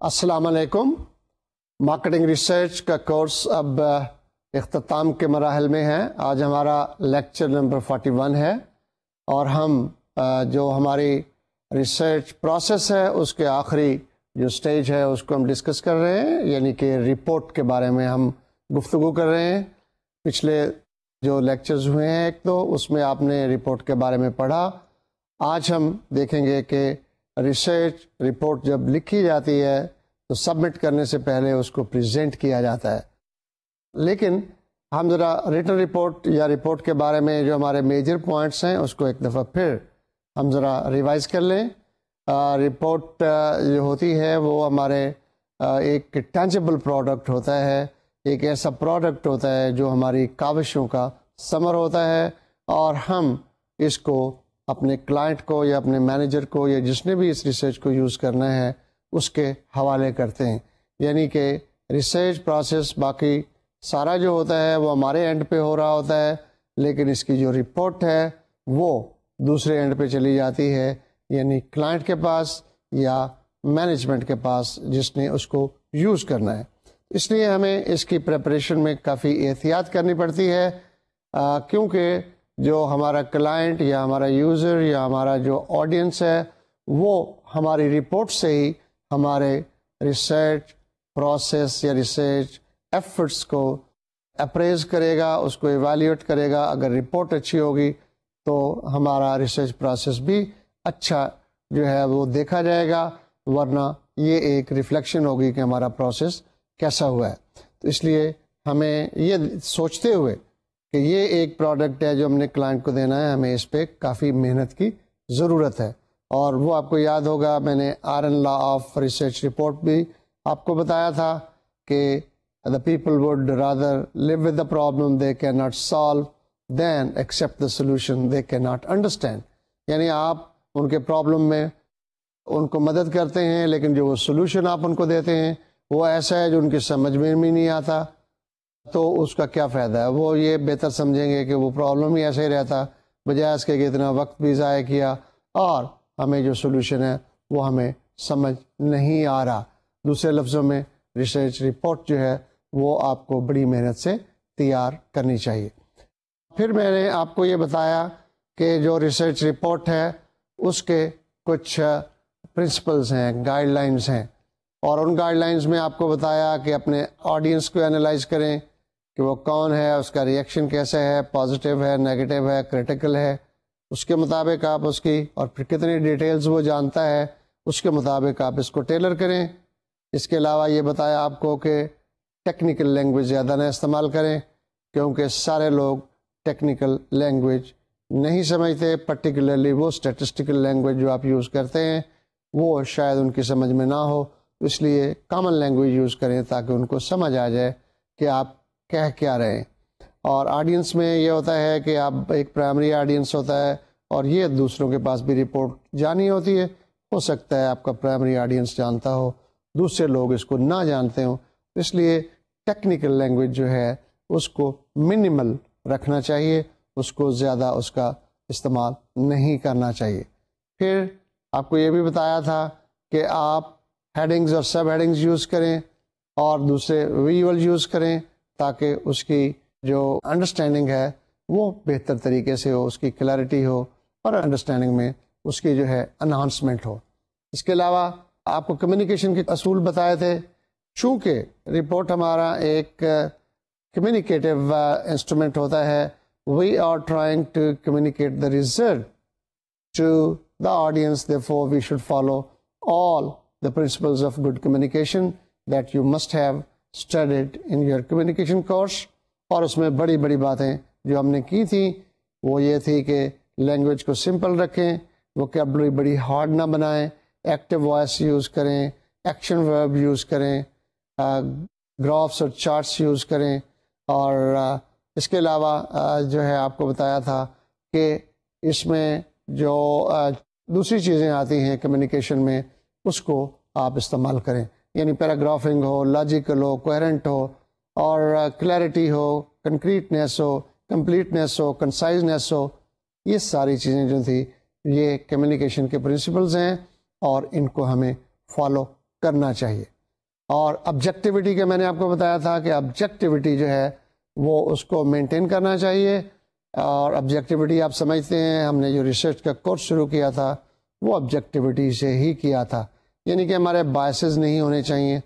السلام علیکم. Marketing research کا کورس اب اختتام کے مراحل میں ہے. آج ہمارا لیکچر نمبر 41 ہے اور ہم جو ہماری ریسرچ پروسیس ہے اس کے آخری جو سٹیج ہے اس کو ہم ڈسکس کر رہے ہیں، یعنی کہ رپورٹ کے بارے میں ہم گفتگو کر رہے ہیں. پچھلے جو لیکچرز ہوئے ہیں ایک تو اس میں آپ نے رپورٹ کے بارے میں پڑھا. آج ہم دیکھیں گے کہ ریسرچ رپورٹ جب لکھی جاتی ہے تو سبمٹ کرنے سے پہلے اس کو پریزنٹ کیا جاتا ہے، لیکن ہم ذرا ریٹن رپورٹ یا رپورٹ کے بارے میں جو ہمارے میجر پوائنٹس ہیں اس کو ایک دفعہ پھر ہم ذرا ریوائز کر لیں. رپورٹ جو ہوتی ہے وہ ہمارے ایک ٹینجیبل پروڈکٹ ہوتا ہے، ایک ایسا پروڈکٹ ہوتا ہے جو ہماری کاوشوں کا ثمر ہوتا ہے، اور ہم اس کو اپنے کلائنٹ کو یا اپنے مینیجر کو یا جس نے بھی اس ریسرچ کو یوز کرنا ہے اس کے حوالے کرتے ہیں. یعنی کہ ریسرچ پروسیس باقی سارا جو ہوتا ہے وہ ہمارے اینڈ پہ ہو رہا ہوتا ہے، لیکن اس کی جو رپورٹ ہے وہ دوسرے اینڈ پہ چلی جاتی ہے، یعنی کلائنٹ کے پاس یا مینجمنٹ کے پاس جس نے اس کو یوز کرنا ہے. اس لیے ہمیں اس کی پریپریشن میں کافی احتیاط کرنی پڑتی ہے، کیونکہ جو ہمارا کلائنٹ یا ہمارا یوزر یا ہمارا جو آڈینس ہے وہ ہماری رپورٹ سے ہی ہمارے ریسرچ پروسیس یا ریسرچ ایفرٹس کو اپریز کرے گا، اس کو ایویلیویٹ کرے گا. اگر رپورٹ اچھی ہوگی تو ہمارا ریسرچ پروسیس بھی اچھا جو ہے وہ دیکھا جائے گا، ورنہ یہ ایک ریفلیکشن ہوگی کہ ہمارا پروسیس کیسا ہوا ہے. تو اس لیے ہمیں یہ سوچتے ہوئے کہ یہ ایک پروڈکٹ ہے جو ہم نے کلائنٹ کو دینا ہے، ہمیں اس پہ کافی محنت کی ضرورت ہے. اور وہ آپ کو یاد ہوگا میں نے آرن لا آف ریسرچ رپورٹ بھی آپ کو بتایا تھا کہ the people would rather live with the problem they cannot solve than accept the solution they cannot understand. یعنی آپ ان کے پرابلم میں ان کو مدد کرتے ہیں، لیکن جو وہ سولوشن آپ ان کو دیتے ہیں وہ ایسا ہے جو ان کی سمجھ میں بھی نہیں آتا، تو اس کا کیا فائدہ ہے. وہ یہ بہتر سمجھیں گے کہ وہ پرابلم ہی ایسا ہی رہتا، بجائے اس کے کہ اتنا وقت بھی ضائع کیا اور ہمیں جو سولوشن ہے وہ ہمیں سمجھ نہیں آ رہا. دوسرے لفظوں میں ریسرچ رپورٹ جو ہے وہ آپ کو بڑی محنت سے تیار کرنی چاہیے. پھر میں نے آپ کو یہ بتایا کہ جو ریسرچ رپورٹ ہے اس کے کچھ پرنسپلز ہیں، گائیڈ لائنز ہیں، اور ان گائیڈ لائنز میں آپ کو بتایا کہ اپنے آڈینس کو انالائز کریں کہ وہ کون ہے، اس کا ریئیکشن کیسا ہے، پازیٹیو ہے، نیگیٹو ہے، کریٹیکل ہے. اس کے مطابق آپ اس کی اور پھر کتنی ڈیٹیلز وہ جانتا ہے اس کے مطابق آپ اس کو ٹیلر کریں. اس کے علاوہ یہ بتایا آپ کو کہ ٹیکنیکل لینگویج زیادہ نہ استعمال کریں، کیونکہ سارے لوگ ٹیکنیکل لینگویج نہیں سمجھتے، پرٹیکولرلی وہ اسٹیٹسٹیکل لینگویج جو آپ یوز کرتے ہیں وہ شاید ان کی سمجھ میں نہ ہو. اس لیے کامن لینگویج یوز کریں تاکہ ان کو سمجھ آ جائے کہ آپ کہہ کیا رہے ہیں. اور آڈینس میں یہ ہوتا ہے کہ آپ ایک پرائمری آڈینس ہوتا ہے اور یہ دوسروں کے پاس بھی رپورٹ جانی ہوتی ہے. ہو سکتا ہے آپ کا پرائمری آڈینس جانتا ہو، دوسرے لوگ اس کو نہ جانتے ہوں، اس لیے ٹیکنیکل لینگویج جو ہے اس کو منیمل رکھنا چاہیے، اس کو زیادہ اس کا استعمال نہیں کرنا چاہیے. پھر آپ کو یہ بھی بتایا تھا کہ آپ ہیڈنگز اور سب ہیڈنگز یوز کریں اور دوسرے ویژول یوز کریں تاکہ اس کی جو انڈرسٹینڈنگ ہے وہ بہتر طریقے سے ہو، اس کی کلیئرٹی ہو اور انڈرسٹینڈنگ میں اس کی جو ہے انہانسمنٹ ہو. اس کے علاوہ آپ کو کمیونیکیشن کے اصول بتائے تھے. چونکہ رپورٹ ہمارا ایک کمیونیکیٹو انسٹرومنٹ ہوتا ہے، we are trying to communicate the result to the audience, therefore we should follow all the principles of good communication that you must have studied in your communication course. اور اس میں بڑی بڑی باتیں جو ہم نے کی تھیں وہ یہ تھی کہ لینگویج کو سمپل رکھیں، ووکیبلری بڑی ہارڈ نہ بنائیں، ایکٹیو وائس یوز کریں، ایکشن ورب یوز کریں، گرافس اور چارٹس یوز کریں. اور اس کے علاوہ جو ہے آپ کو بتایا تھا کہ اس میں جو دوسری چیزیں آتی ہیں کمیونیکیشن میں اس کو آپ استعمال کریں، یعنی پیراگرافنگ ہو، لاجیکل ہو، کوہرنٹ ہو، اور کلیئرٹی ہو، کنکریٹنیس ہو، کمپلیٹنیس ہو، کنسائزنیس ہو. یہ ساری چیزیں جو تھی یہ کمیونیکیشن کے پرنسپلز ہیں اور ان کو ہمیں فالو کرنا چاہیے. اور آبجیکٹیوٹی کا میں نے آپ کو بتایا تھا کہ آبجیکٹیوٹی جو ہے وہ اس کو مینٹین کرنا چاہیے. اور آبجیکٹیوٹی آپ سمجھتے ہیں ہم نے جو ریسرچ کا کورس شروع کیا تھا وہ آبجیکٹیوٹی سے ہی کیا تھا, یعنی کہ ہمارے بائسز نہیں ہونے چاہیے,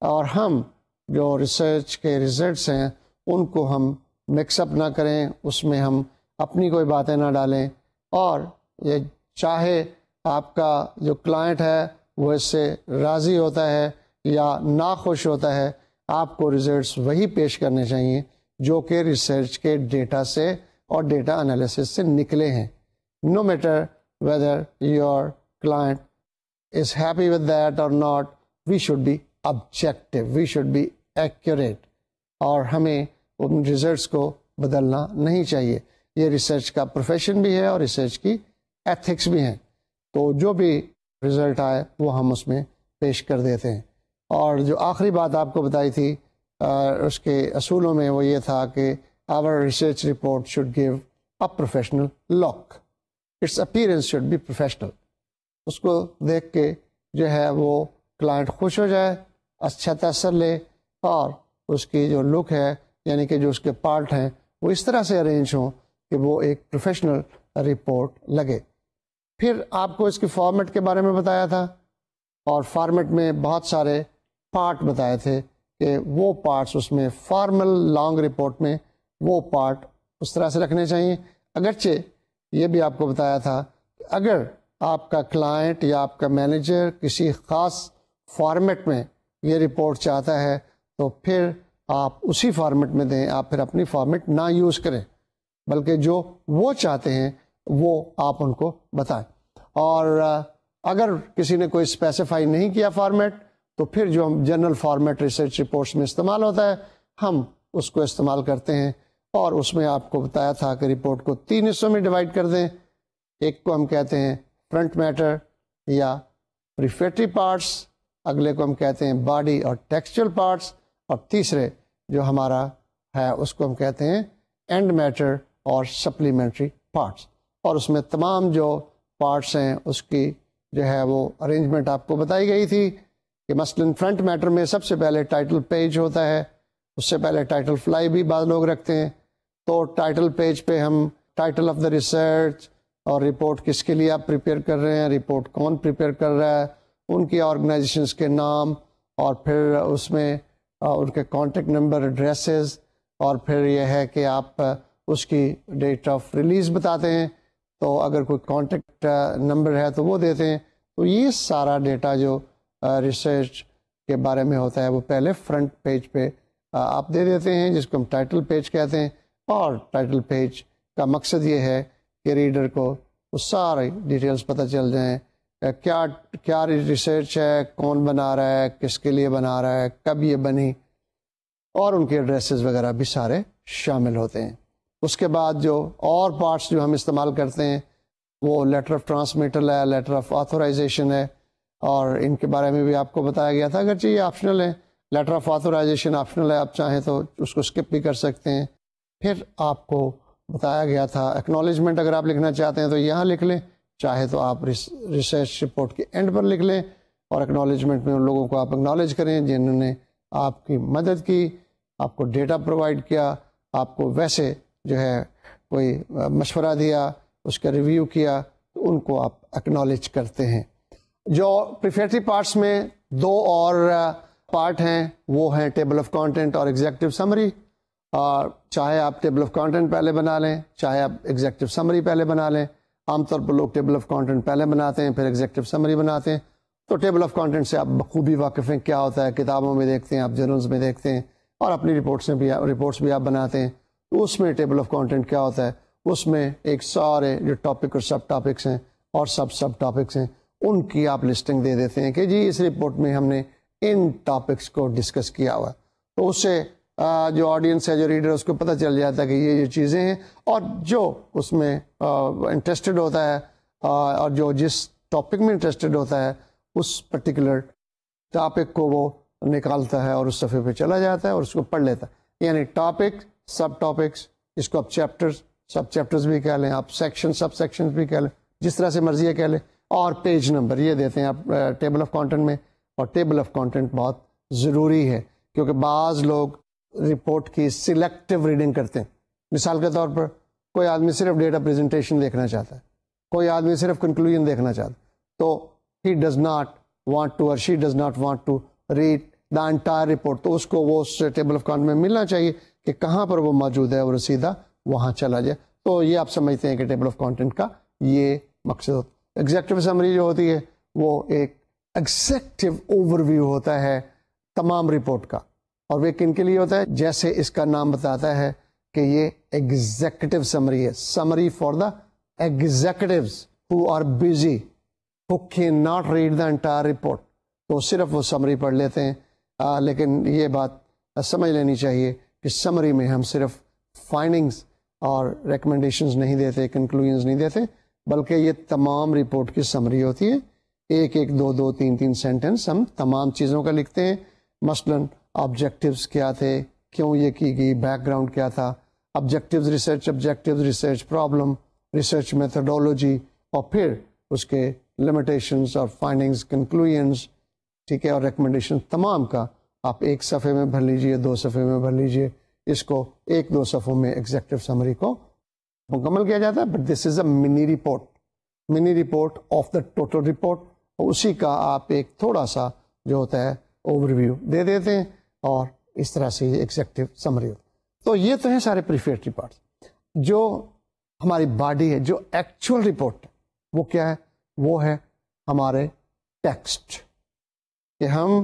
اور ہم جو ریسرچ کے ریزلٹس ہیں ان کو ہم مکس اپ نہ کریں, اس میں ہم اپنی کوئی باتیں نہ ڈالیں, اور یہ چاہے آپ کا جو کلائنٹ ہے وہ اس سے راضی ہوتا ہے یا ناخوش ہوتا ہے, آپ کو ریزلٹس وہی پیش کرنے چاہیے جو کہ ریسرچ کے ڈیٹا سے اور ڈیٹا انالیسس سے نکلے ہیں. No matter whether your client is happy with that or not, we should be objective, we should be accurate, اور ہمیں ان ریزلٹس کو بدلنا نہیں چاہیے. یہ ریسرچ کا پروفیشن بھی ہے اور ریسرچ کی ایتھکس بھی ہیں, تو جو بھی رزلٹ آئے وہ ہم اس میں پیش کر دیتے ہیں. اور جو آخری بات آپ کو بتائی تھی اس کے اصولوں میں وہ یہ تھا کہ our research report should give a professional look, its appearance should be professional. اس کو دیکھ کے جو ہے وہ کلائنٹ خوش ہو جائے, اچھا تاثر لے, اور اس کی جو لک ہے یعنی کہ جو اس کے پارٹ ہیں وہ اس طرح سے ارینج ہوں کہ وہ ایک پروفیشنل رپورٹ لگے. پھر آپ کو اس کی فارمیٹ کے بارے میں بتایا تھا, اور فارمیٹ میں بہت سارے پارٹ بتائے تھے کہ وہ پارٹس اس میں فارمل لانگ رپورٹ میں وہ پارٹ اس طرح سے رکھنے چاہیے. اگرچہ یہ بھی آپ کو بتایا تھا کہ اگر آپ کا کلائنٹ یا آپ کا مینیجر کسی خاص فارمیٹ میں یہ رپورٹ چاہتا ہے تو پھر آپ اسی فارمیٹ میں دیں, آپ پھر اپنی فارمیٹ نہ یوز کریں, بلکہ جو وہ چاہتے ہیں وہ آپ ان کو بتائیں. اور اگر کسی نے کوئی اسپیسیفائی نہیں کیا فارمیٹ تو پھر جو ہم جنرل فارمیٹ ریسرچ رپورٹس میں استعمال ہوتا ہے ہم اس کو استعمال کرتے ہیں. اور اس میں آپ کو بتایا تھا کہ رپورٹ کو 3 حصوں میں ڈیوائڈ کر دیں. ایک کو ہم کہتے ہیں فرنٹ میٹر یا پریفیٹری پارٹس, اگلے کو ہم کہتے ہیں باڈی اور ٹیکسچرل پارٹس, اور تیسرے جو ہمارا ہے اس کو ہم کہتے ہیں اینڈ میٹر اور سپلیمنٹری پارٹس. اور اس میں تمام جو پارٹس ہیں اس کی جو ہے وہ ارینجمنٹ آپ کو بتائی گئی تھی کہ مثلاً فرنٹ میٹر میں سب سے پہلے ٹائٹل پیج ہوتا ہے, اس سے پہلے ٹائٹل فلائی بھی بعض لوگ رکھتے ہیں. تو ٹائٹل پیج پہ ہم ٹائٹل آف دا ریسرچ اور رپورٹ کس کے لیے آپ پریپیئر کر رہے ہیں, رپورٹ کون پریپیئر کر رہا ہے, ان کی آرگنائزیشنس کے نام, اور پھر اس میں ان کے کانٹیکٹ نمبر, ایڈریسز, اور پھر یہ ہے کہ آپ اس کی ڈیٹ آف ریلیز بتاتے ہیں. تو اگر کوئی کانٹیکٹ نمبر ہے تو وہ دیتے ہیں. تو یہ سارا ڈیٹا جو ریسرچ کے بارے میں ہوتا ہے وہ پہلے فرنٹ پیج پہ آپ دے دیتے ہیں, جس کو ہم ٹائٹل پیج کہتے ہیں. اور ٹائٹل پیج کا مقصد یہ ہے کہ ریڈر کو وہ سارے ڈیٹیلز پتہ چل جائیں, کیا ریسرچ ہے, کون بنا رہا ہے, کس کے لیے بنا رہا ہے, کب یہ بنی, اور ان کے ایڈریسز وغیرہ بھی سارے شامل ہوتے ہیں. اس کے بعد جو اور پارٹس جو ہم استعمال کرتے ہیں وہ لیٹر آف ٹرانسمیٹل ہے, لیٹر آف آتھورائزیشن ہے, اور ان کے بارے میں بھی آپ کو بتایا گیا تھا. اگرچہ یہ آپشنل ہے, لیٹر آف آتھورائزیشن آپشنل ہے, آپ چاہیں تو اس کو اسکپ بھی کر سکتے ہیں. پھر آپ کو بتایا گیا تھا ایکنالجمنٹ, اگر آپ لکھنا چاہتے ہیں تو یہاں لکھ لیں, چاہے تو آپ ریسرچ رپورٹ کے اینڈ پر لکھ لیں, اور ایکنالجمنٹ میں ان لوگوں کو آپ اکنالج کریں جنہوں نے آپ کی مدد کی, آپ کو ڈیٹا پرووائڈ کیا, آپ کو ویسے جو ہے کوئی مشورہ دیا, اس کا ریویو کیا, تو ان کو آپ اکنالج کرتے ہیں. جو پریفیٹری پارٹس میں 2 اور پارٹ ہیں وہ ہیں ٹیبل آف کانٹینٹ اور ایگزیکٹو سمری. چاہے آپ ٹیبل آف کانٹینٹ پہلے بنا لیں, چاہے آپ ایگزیکٹو سمری پہلے بنا لیں. عام طور پر لوگ ٹیبل آف کانٹینٹ پہلے بناتے ہیں پھر ایگزیکٹو سمری بناتے ہیں. تو ٹیبل آف کانٹینٹ سے آپ بخوبی واقف ہیں, کیا ہوتا ہے کتابوں میں دیکھتے ہیں, آپ جرنلز میں دیکھتے ہیں, اور اپنی رپورٹس بھی آپ بناتے ہیں. تو اس میں ٹیبل آف کانٹینٹ کیا ہوتا ہے, اس میں ایک سارے جو ٹاپک اور سب ٹاپکس ہیں اور سب ٹاپکس ہیں ان کی آپ لسٹنگ دے دیتے ہیں کہ جی اس رپورٹ میں ہم نے ان ٹاپکس کو ڈسکس کیا ہوا. تو اس سے جو آڈینس ہے, جو ریڈر, اس کو پتہ چل جاتا ہے کہ یہ چیزیں ہیں, اور جو اس میں انٹرسٹڈ ہوتا ہے اور جو جس ٹاپک میں انٹرسٹڈ ہوتا ہے اس پرٹیکولر ٹاپک کو وہ نکالتا ہے اور اس صفحے پہ چلا جاتا ہے اور اس کو پڑھ لیتا ہے. یعنی ٹاپک, سب ٹاپکس, اس کو آپ چیپٹرز, سب چیپٹرز بھی کہہ لیں, آپ سیکشن, سب سیکشنز بھی کہہ لیں, جس طرح سے مرضی ہے کہہ لیں, اور پیج نمبر یہ دیتے ہیں آپ ٹیبل آف کانٹینٹ میں. اور ٹیبل آف کانٹینٹ بہت ضروری ہے، کیونکہ بعض لوگ رپورٹ کی سلیکٹیو ریڈنگ کرتے ہیں. مثال کے طور پر کوئی آدمی صرف ڈیٹا پریزنٹیشن دیکھنا چاہتا ہے، کوئی آدمی صرف کنکلوژن دیکھنا چاہتا ہے، تو he does not want to اور she does not want to read the entire report. تو اس کو وہ ٹیبل آف کانٹینٹ میں ملنا چاہیے کہ کہاں پر وہ موجود ہے اور سیدھا وہاں چلا جائے. تو یہ آپ سمجھتے ہیں کہ ٹیبل آف کانٹینٹ کا یہ مقصد ہوتا ہے. ایگزیکٹو سمری جو ہوتی ہے وہ ایک ایگزیکٹو اوور ویو ہوتا ہے تمام رپورٹ کا، اور وہ کن کے لیے ہوتا ہے؟ جیسے اس کا نام بتاتا ہے کہ یہ ایگزیکٹو سمری ہے، summary for the executives who are busy who can not read the entire report. تو صرف وہ سمری پڑھ لیتے ہیں. لیکن یہ بات سمجھ لینی چاہیے کہ سمری میں ہم صرف فائنڈنگز اور ریکمنڈیشنز نہیں دیتے، کنکلوژنز نہیں دیتے، بلکہ یہ تمام رپورٹ کی سمری ہوتی ہے. ایک ایک دو دو تین تین سینٹنس ہم تمام چیزوں کا لکھتے ہیں. مثلاً آبجیکٹیوز کیا تھے، کیوں یہ کی گئی، بیک گراؤنڈ کیا تھا، objectives research problem, research methodology, اور پھر اس کے لمیٹیشنز اور فائنڈنگز، کنکلوژنز، ٹھیک ہے، اور ریکمنڈیشن تمام کا آپ ایک صفحے میں بھر لیجئے، 2 صفحے میں بھر لیجئے. اس کو 1-2 صفحوں میں ایگزیکٹو سمری کو مکمل کیا جاتا ہے. But this is a money report of the total report, اور اسی کا آپ ایک تھوڑا سا جو ہوتا ہے اوور ویو دے دیتے ہیں، اور اس طرح سے یہ ایگزیکٹو سمری ہوتی ہے. تو یہ تو ہیں سارے پریفیٹری پارٹس. جو ہماری باڈی ہے، جو ایکچوئل رپورٹ ہے، وہ کیا ہے؟ وہ ہے ہمارے ٹیکسٹ، کہ ہم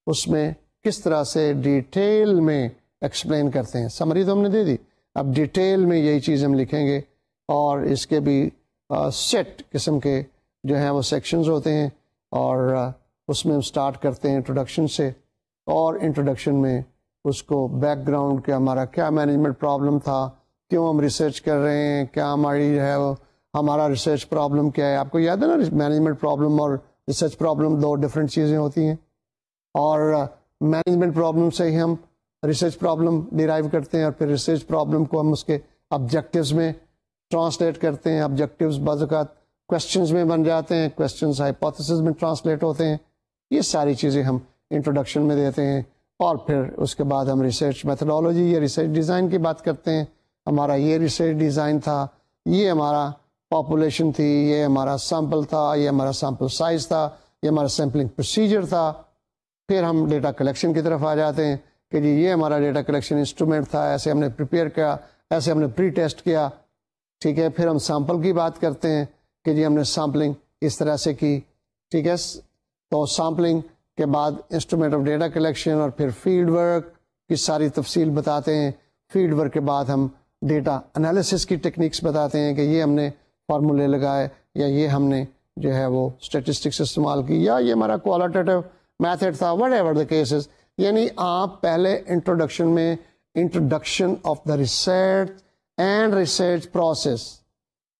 اس میں کس طرح سے ڈیٹیل میں ایکسپلین کرتے ہیں. سمری تو ہم نے دے دی، اب ڈیٹیل میں یہی چیز ہم لکھیں گے، اور اس کے بھی سیٹ قسم کے جو ہیں وہ سیکشنز ہوتے ہیں، اور اس میں ہم سٹارٹ کرتے ہیں انٹروڈکشن سے، اور انٹروڈکشن میں اس کو بیک گراؤنڈ کہ ہمارا کیا مینجمنٹ پرابلم تھا، کیوں ہم ریسرچ کر رہے ہیں، کیا ہماری جو ہے وہ ہمارا ریسرچ پرابلم کیا ہے. آپ کو یاد ہے نا، مینجمنٹ پرابلم اور ریسرچ پرابلم 2 ڈفرینٹ چیزیں ہوتی ہیں، اور مینجمنٹ پرابلم سے ہی ہم ریسرچ پرابلم ڈیرائیو کرتے ہیں، اور پھر ریسرچ پرابلم کو ہم اس کے آبجیکٹیوز میں ٹرانسلیٹ کرتے ہیں. آبجیکٹیوز بعض اوقات کویسچنز میں بن جاتے ہیں، کویسچنز ہائپوتھیسز میں ٹرانسلیٹ ہوتے ہیں. یہ ساری چیزیں ہم انٹروڈکشن میں دیتے ہیں، اور پھر اس کے بعد ہم ریسرچ میتھڈولوجی یا ریسرچ ڈیزائن کی بات کرتے ہیں. ہمارا یہ ریسرچ ڈیزائن تھا، یہ ہمارا پاپولیشن تھی، یہ ہمارا سیمپل تھا، یہ ہمارا سیمپل سائز تھا، یہ ہمارا سیمپلنگ پروسیجر تھا. پھر ہم ڈیٹا کلیکشن کی طرف آ جاتے ہیں کہ جی یہ ہمارا ڈیٹا کلیکشن انسٹرومنٹ تھا، ایسے ہم نے پریپیئر کیا، ایسے ہم نے پری ٹیسٹ کیا، ٹھیک ہے. پھر ہم سیمپل کی بات کرتے ہیں کہ جی ہم نے سیمپلنگ اس طرح سے کی، ٹھیک ہے. تو سیمپلنگ کے بعد انسٹرومنٹ آف ڈیٹا کلیکشن، اور پھر فیلڈ ورک کی ساری تفصیل بتاتے ہیں. فیلڈ ورک کے بعد ہم ڈیٹا انالیسس کی ٹیکنیکس بتاتے ہیں کہ یہ ہم نے فارمولے لگائے، یا یہ ہم نے جو ہے وہ اسٹیٹسٹکس استعمال کی، یا یہ ہمارا کوالٹیٹیو میتھڈ تھا، وٹ ایور دا کیسز. یعنی آپ پہلے انٹروڈکشن میں introduction of the research and research process,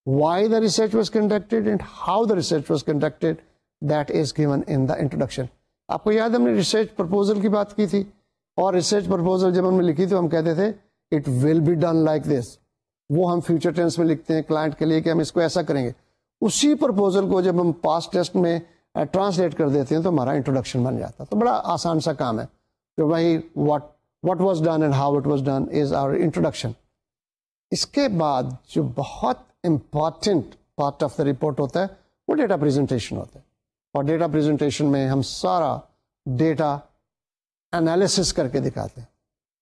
why the research was conducted and how the research was conducted, that is given in the introduction. آپ کو یاد ہے ہم نے ریسرچ پرپوزل کی بات کی تھی، اور ریسرچ پرپوزل جب ہم نے لکھی تو ہم کہتے تھے it will be done like this. وہ ہم فیوچر ٹینس میں لکھتے ہیں کلائنٹ کے لیے کہ ہم اس کو ایسا کریں گے. اسی پرپوزل کو جب ہم پاسٹ ٹینس میں ٹرانسلیٹ کر دیتے ہیں تو ہمارا انٹروڈکشن بن جاتا. تو بڑا آسان سا کام ہے کہ وہی what was done and how it was done is our introduction. اس کے بعد جو بہت important part of the report ہوتا ہے وہ ڈیٹا پریزنٹیشن ہوتا ہے. اور ڈیٹا پریزنٹیشن میں ہم سارا ڈیٹا انالیسس کر کے دکھاتے ہیں.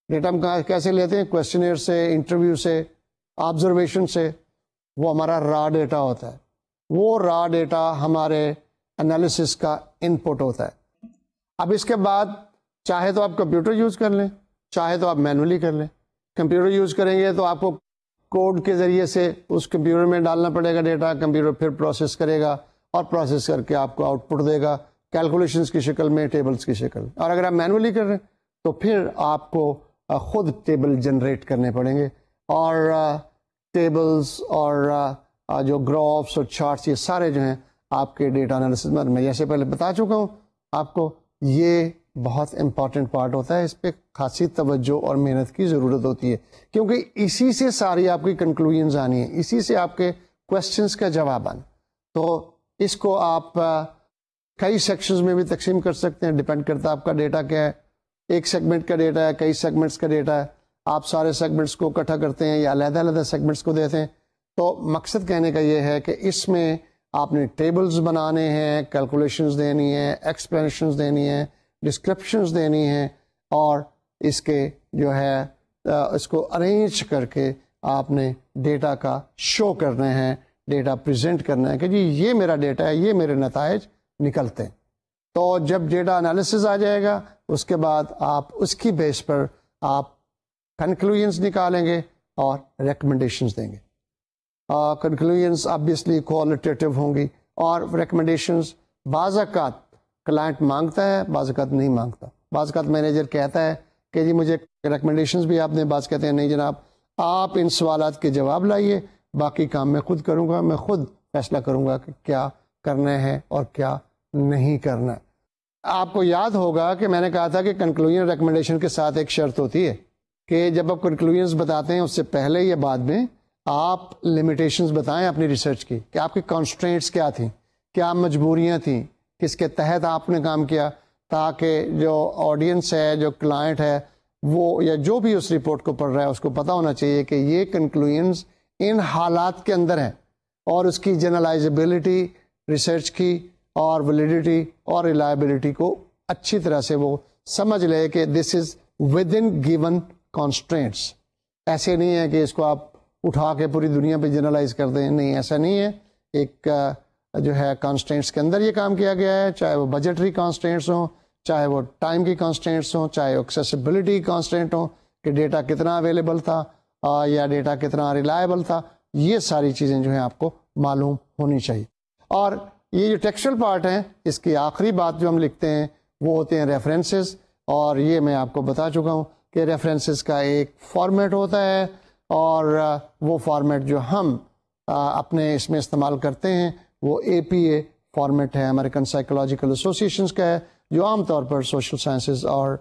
ڈیٹا ہم کیسے لیتے ہیں؟ کویسچنئر سے، انٹرویو سے، آبزرویشن سے. وہ ہمارا را ڈیٹا ہوتا ہے. وہ را ڈیٹا ہمارے انالیسس کا ان پٹ ہوتا ہے. اب اس کے بعد چاہے تو آپ کمپیوٹر یوز کر لیں، چاہے تو آپ مینولی کر لیں. کمپیوٹر یوز کریں گے تو آپ کو کوڈ کے ذریعے سے اس کمپیوٹر میں ڈالنا پڑے گا ڈیٹا. کمپیوٹر پھر پروسیس کرے گا، اور پروسیس کر کے آپ کو آؤٹ پٹ دے گا کیلکولیشنز کی شکل میں، ٹیبلز کی شکل. اور اگر آپ مینولی کر رہے ہیں تو پھر آپ کو خود ٹیبل جنریٹ کرنے پڑیں گے. اور ٹیبلز اور جو گرافس اور چارٹس، یہ سارے جو ہیں آپ کے ڈیٹا انالیسس میں جیسے پہلے بتا چکا ہوں آپ کو، یہ بہت امپورٹنٹ پارٹ ہوتا ہے. اس پہ خاصی توجہ اور محنت کی ضرورت ہوتی ہے، کیونکہ اسی سے ساری آپ کی کنکلوژنز آنی ہیں، اسی سے آپ کے کویسچنس کا جواب آنا. تو اس کو آپ کئی سیکشنز میں بھی تقسیم کر سکتے ہیں، ڈپینڈ کرتا ہے آپ کا ڈیٹا کیا ہے. ایک سیگمنٹ کا ڈیٹا ہے، کئی سیگمنٹس کا ڈیٹا ہے، آپ سارے سیگمنٹس کو اکٹھا کرتے ہیں یا علیحدہ علیحدہ سیگمنٹس کو دیتے ہیں. تو مقصد کہنے کا یہ ہے کہ اس میں آپ نے ٹیبلز بنانے ہیں، کیلکولیشنز دینی ہیں، ایکسپلینیشنز دینی ہیں، ڈسکرپشنز دینی ہیں، اور اس کے جو ہے اس کو ارینج کر کے آپ نے ڈیٹا کا شو کرنا ہے، ڈیٹا پریزنٹ کرنا ہے کہ جی یہ میرا ڈیٹا ہے، یہ میرے نتائج نکلتے ہیں. تو جب ڈیٹا انالیسز آ جائے گا اس کے بعد آپ اس کی بیس پر آپ کنکلوژنس نکالیں گے اور ریکمنڈیشنز دیں گے. کنکلوژنس آبویسلی کوالٹیٹیو ہوں گی، اور ریکمنڈیشنز بعض اوقات کلائنٹ مانگتا ہے، بعض اوقات نہیں مانگتا. بعض اوقات مینیجر کہتا ہے کہ جی مجھے ریکمنڈیشنز بھی آپ نے، بعض کہتے ہیں نہیں جناب آپ ان سوالات کے جواب لائیے، باقی کام میں خود کروں گا، میں خود فیصلہ کروں گا کہ کیا کرنا ہے اور کیا نہیں کرنا. آپ کو یاد ہوگا کہ میں نے کہا تھا کہ کنکلوژن ریکمنڈیشن کے ساتھ ایک شرط ہوتی ہے کہ جب آپ کنکلوژنز بتاتے ہیں اس سے پہلے یا بعد میں آپ لمیٹیشنز بتائیں اپنی ریسرچ کی، کہ آپ کی کانسٹرینٹس کیا تھیں، کیا مجبوریاں تھیں، کس کے تحت آپ نے کام کیا، تاکہ جو آڈینس ہے، جو کلائنٹ ہے، وہ یا جو بھی اس رپورٹ کو پڑھ رہا ہے اس کو پتہ ہونا چاہیے کہ یہ کنکلوژنز ان حالات کے اندر ہیں، اور اس کی جنرلائزیبلٹی ریسرچ کی اور ویلیڈیٹی اور ریلائبلٹی کو اچھی طرح سے وہ سمجھ لے کہ this is within given constraints. ایسے نہیں ہے کہ اس کو آپ اٹھا کے پوری دنیا پہ جنرلائز کر دیں، نہیں ایسا نہیں ہے. ایک جو ہے کانسٹرینٹس کے اندر یہ کام کیا گیا ہے، چاہے وہ بجٹری کانسٹرینٹس ہوں، چاہے وہ ٹائم کی کانسٹرینٹس ہوں، چاہے وہ ایکسیسیبلٹی کانسٹرینٹ ہوں کہ ڈیٹا کتنا اویلیبل تھا یا ڈیٹا کتنا ریلائبل تھا. یہ ساری چیزیں جو ہیں آپ کو معلوم ہونی چاہیے. اور یہ جو ٹیکسچل پارٹ ہے، اس کی آخری بات جو ہم لکھتے ہیں وہ ہوتے ہیں ریفرنسز. اور یہ میں آپ کو بتا چکا ہوں کہ ریفرنسز کا ایک فارمیٹ ہوتا ہے، اور وہ فارمیٹ جو ہم اپنے اس میں استعمال کرتے ہیں وہ APA فارمیٹ ہے، امریکن سائیکولوجیکل ایسوسیشنز کا ہے، جو عام طور پر سوشل سائنسز اور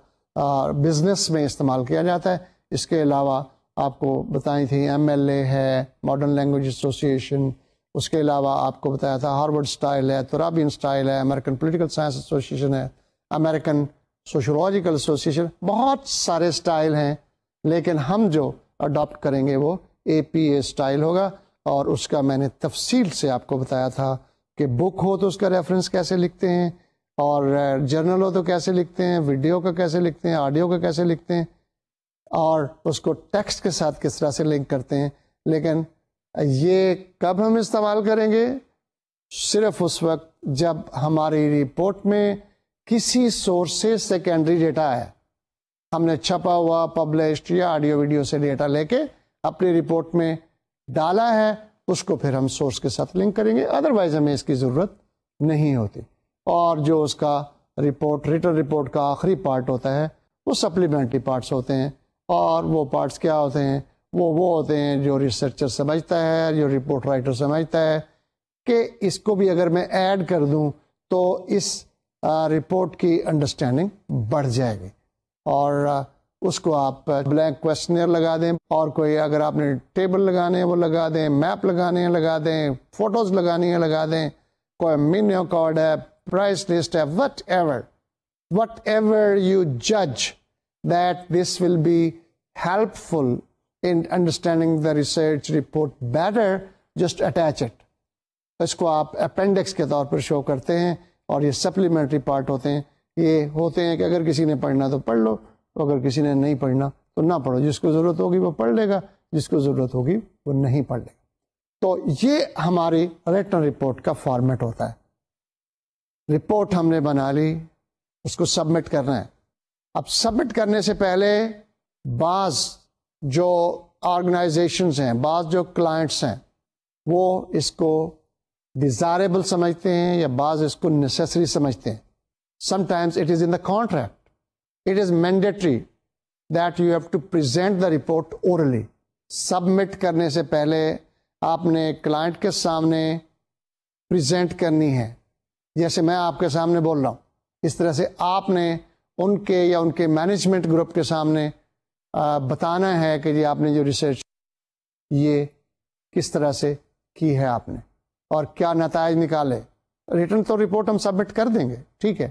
بزنس میں استعمال کیا جاتا ہے. اس کے علاوہ آپ کو بتائی تھی MLA ہے، ماڈرن لینگویج ایسوسیشن، اس کے علاوہ آپ کو بتایا تھا ہارورڈ اسٹائل ہے، ترابین اسٹائل ہے، امریکن پولیٹیکل سائنس ایسوسیشن ہے، امریکن سوشولوجیکل ایسوسیشن. بہت سارے اسٹائل ہیں، لیکن ہم جو اڈاپٹ کریں گے وہ APA اسٹائل ہوگا. اور اس کا میں نے تفصیل سے آپ کو بتایا تھا کہ بک ہو تو اس کا ریفرنس کیسے لکھتے ہیں، اور جرنل ہو تو کیسے لکھتے ہیں، ویڈیو کا کیسے لکھتے ہیں، آڈیو کا کیسے لکھتے ہیں، اور اس کو ٹیکسٹ کے ساتھ کس طرح سے لنک کرتے ہیں. لیکن یہ کب ہم استعمال کریں گے؟ صرف اس وقت جب ہماری رپورٹ میں کسی سورس سے سیکنڈری ڈیٹا ہے، ہم نے چھپا ہوا، پبلشڈ یا آڈیو ویڈیو سے ڈیٹا لے کے اپنی رپورٹ میں ڈالا ہے، اس کو پھر ہم سورس کے ساتھ لنک کریں گے. ادروائز ہمیں اس کی ضرورت نہیں ہوتی. اور جو اس کا رپورٹ، ریٹن رپورٹ کا آخری پارٹ ہوتا ہے وہ سپلیمنٹری پارٹس ہوتے ہیں. اور وہ پارٹس کیا ہوتے ہیں؟ وہ ہوتے ہیں جو ریسرچر سمجھتا ہے، جو رپورٹ رائٹر سمجھتا ہے کہ اس کو بھی اگر میں ایڈ کر دوں تو اس رپورٹ کی انڈرسٹینڈنگ بڑھ جائے گی. اور اس کو آپ بلینک کویسچنر لگا دیں، اور کوئی اگر آپ نے ٹیبل لگانے ہیں وہ لگا دیں، میپ لگانے ہیں لگا دیں، فوٹوز لگانی ہیں لگا دیں، کوئی مینیو کارڈ ہے، پرائس لسٹ ہے، وٹ ایور یو جج that this will be helpful in understanding the research report better, just attach it. اس کو آپ اپینڈکس کے طور پر شو کرتے ہیں، اور یہ سپلیمنٹری پارٹ ہوتے ہیں. یہ ہوتے ہیں کہ اگر کسی نے پڑھنا تو پڑھ لو، اگر کسی نے نہیں پڑھنا تو نہ پڑھو. جس کو ضرورت ہوگی وہ پڑھ لے گا، جس کو ضرورت ہوگی وہ نہیں پڑھ لے گا. تو یہ ہماری ریٹن رپورٹ کا فارمیٹ ہوتا ہے. رپورٹ ہم نے بنا لی، اس کو سبمٹ کرنا ہے. اب سبمٹ کرنے سے پہلے بعض جو آرگنائزیشنز ہیں، بعض جو کلائنٹس ہیں، وہ اس کو ڈیزائربل سمجھتے ہیں یا بعض اس کو نیسیسری سمجھتے ہیں. Sometimes it is in the contract. It is mandatory that you have to present the report orally. Submit کرنے سے پہلے آپ نے کلائنٹ کے سامنے پریزنٹ کرنی ہے. جیسے میں آپ کے سامنے بول رہا ہوں، اس طرح سے آپ نے ان کے یا ان کے مینجمنٹ گروپ کے سامنے بتانا ہے کہ جی آپ نے جو ریسرچ یہ کس طرح سے کی ہے آپ نے، اور کیا نتائج نکالے، ریٹن تو رپورٹ ہم سبمٹ کر دیں گے، ٹھیک ہے،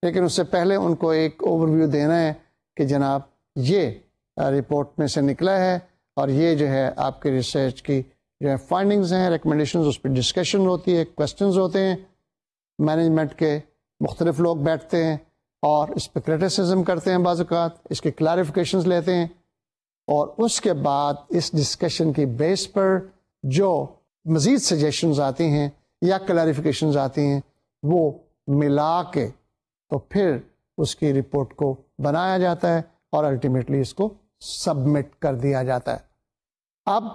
لیکن اس سے پہلے ان کو ایک اوور ویو دینا ہے کہ جناب یہ رپورٹ میں سے نکلا ہے اور یہ جو ہے آپ کے ریسرچ کی جو ہے فائنڈنگز ہیں، ریکمنڈیشنز، اس پہ ڈسکشن ہوتی ہے، کویسچنز ہوتے ہیں، مینجمنٹ کے مختلف لوگ بیٹھتے ہیں اور اس پہ کرٹیسزم کرتے ہیں، بعض اوقات اس کے کلیریفیکیشنز لیتے ہیں، اور اس کے بعد اس ڈسکشن کی بیس پر جو مزید سجیشنز آتی ہیں یا کلیریفیکیشنز آتی ہیں وہ ملا کے تو پھر اس کی رپورٹ کو بنایا جاتا ہے اور الٹیمیٹلی اس کو سبمٹ کر دیا جاتا ہے۔ اب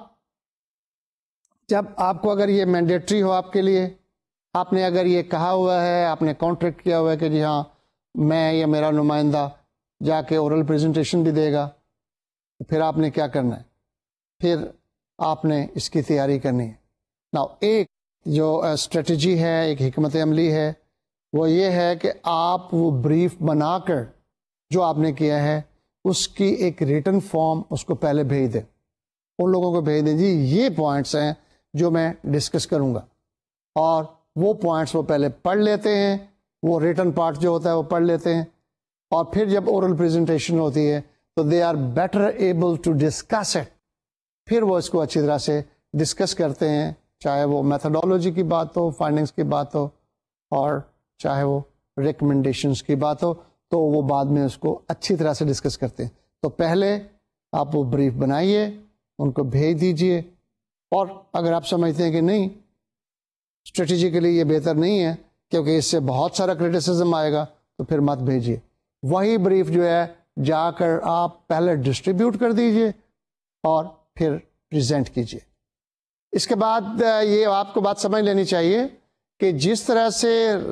جب آپ کو اگر یہ مینڈیٹری ہو آپ کے لیے، آپ نے اگر یہ کہا ہوا ہے، آپ نے کانٹریکٹ کیا ہوا ہے کہ جی ہاں میں یا میرا نمائندہ جا کے اورل پریزنٹیشن بھی دے گا، تو پھر آپ نے کیا کرنا ہے، پھر آپ نے اس کی تیاری کرنی ہے۔ ناؤ ایک جو اسٹریٹجی ہے، ایک حکمت عملی ہے، وہ یہ ہے کہ آپ وہ بریف بنا کر جو آپ نے کیا ہے اس کی ایک ریٹن فارم اس کو پہلے بھیج دیں، ان لوگوں کو بھیج دیں جی یہ پوائنٹس ہیں جو میں ڈسکس کروں گا، اور وہ پوائنٹس وہ پہلے پڑھ لیتے ہیں، وہ ریٹن پارٹ جو ہوتا ہے وہ پڑھ لیتے ہیں، اور پھر جب اورل پریزنٹیشن ہوتی ہے تو they are better able to discuss it, پھر وہ اس کو اچھی طرح سے ڈسکس کرتے ہیں، چاہے وہ میتھڈالوجی کی بات ہو، فائنڈنگس کی بات ہو، اور چاہے وہ ریکمنڈیشنز کی بات ہو، تو وہ بعد میں اس کو اچھی طرح سے ڈسکس کرتے ہیں۔ تو پہلے آپ وہ بریف بنائیے، ان کو بھیج دیجئے، اور اگر آپ سمجھتے ہیں کہ نہیں اسٹریٹجیکلی یہ بہتر نہیں ہے کیونکہ اس سے بہت سارا کرٹیسزم آئے گا، تو پھر مت بھیجیے، وہی بریف جو ہے جا کر آپ پہلے ڈسٹریبیوٹ کر دیجئے اور پھر پریزنٹ کیجئے۔ اس کے بعد یہ آپ کو بات سمجھ لینی چاہیے کہ جس طرح سے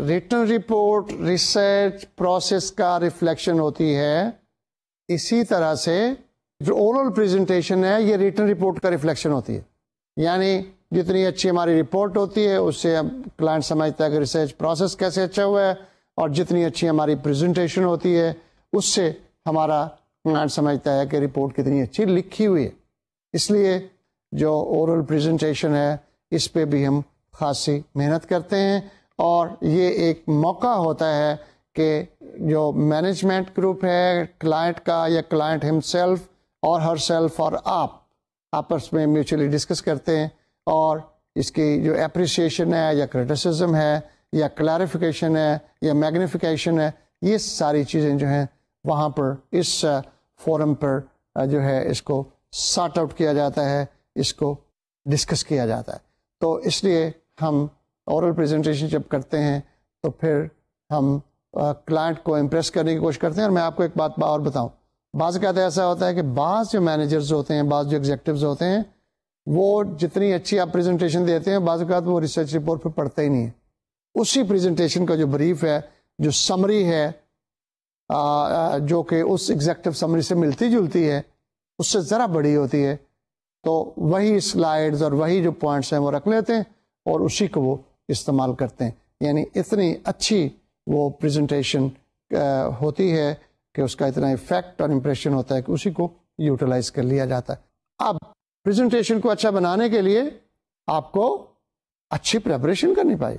ریٹن رپورٹ ریسرچ پروسیس کا ریفلیکشن ہوتی ہے، اسی طرح سے جو اورل پریزنٹیشن ہے یہ ریٹن رپورٹ کا ریفلیکشن ہوتی ہے۔ یعنی جتنی اچھی ہماری رپورٹ ہوتی ہے اس سے کلائنٹ سمجھتا ہے کہ ریسرچ پروسیس کیسے اچھا ہوا ہے، اور جتنی اچھی ہماری پریزنٹیشن ہوتی ہے اس سے ہمارا کلائنٹ سمجھتا ہے کہ رپورٹ کتنی اچھی لکھی ہوئی ہے۔ اس لیے جو اورل پریزنٹیشن ہے اس پہ بھی ہم خاصی محنت کرتے ہیں، اور یہ ایک موقع ہوتا ہے کہ جو مینجمنٹ گروپ ہے کلائنٹ کا یا کلائنٹ ہم سیلف اور ہر سیلف اور آپ آپس میں میوچولی ڈسکس کرتے ہیں، اور اس کی جو اپریسیشن ہے یا کرٹیسزم ہے یا کلیریفیکیشن ہے یا میگنیفیکیشن ہے، یہ ساری چیزیں جو ہیں وہاں پر اس فورم پر جو ہے اس کو سارٹ آؤٹ کیا جاتا ہے، اس کو ڈسکس کیا جاتا ہے۔ تو اس لیے ہم اورل پریزنٹیشن جب کرتے ہیں تو پھر ہم کلائنٹ کو امپریس کرنے کی کوشش کرتے ہیں۔ اور میں آپ کو ایک بات اور بتاؤں، بعض اوقات ایسا ہوتا ہے کہ بعض جو مینیجرز ہوتے ہیں، بعض جو ایگزیکٹوز ہوتے ہیں، وہ جتنی اچھی آپ پریزنٹیشن دیتے ہیں بعض اوقات وہ ریسرچ رپورٹ پہ پڑھتے ہی نہیں ہے۔ اسی پریزنٹیشن کا جو بریف ہے، جو سمری ہے، جو کہ اس ایگزیکٹو سمری سے ملتی جلتی ہے، اس سے ذرا بڑی ہوتی ہے، تو وہی سلائیڈز اور وہی جو پوائنٹس ہیں وہ رکھ لیتے ہیں اور اسی کو وہ استعمال کرتے ہیں۔ یعنی اتنی اچھی وہ پریزنٹیشن ہوتی ہے کہ اس کا اتنا افیکٹ اور امپریشن ہوتا ہے کہ اسی کو یوٹیلائز کر لیا جاتا ہے۔ اب پریزنٹیشن کو اچھا بنانے کے لیے آپ کو اچھی پریپریشن کرنی پائے،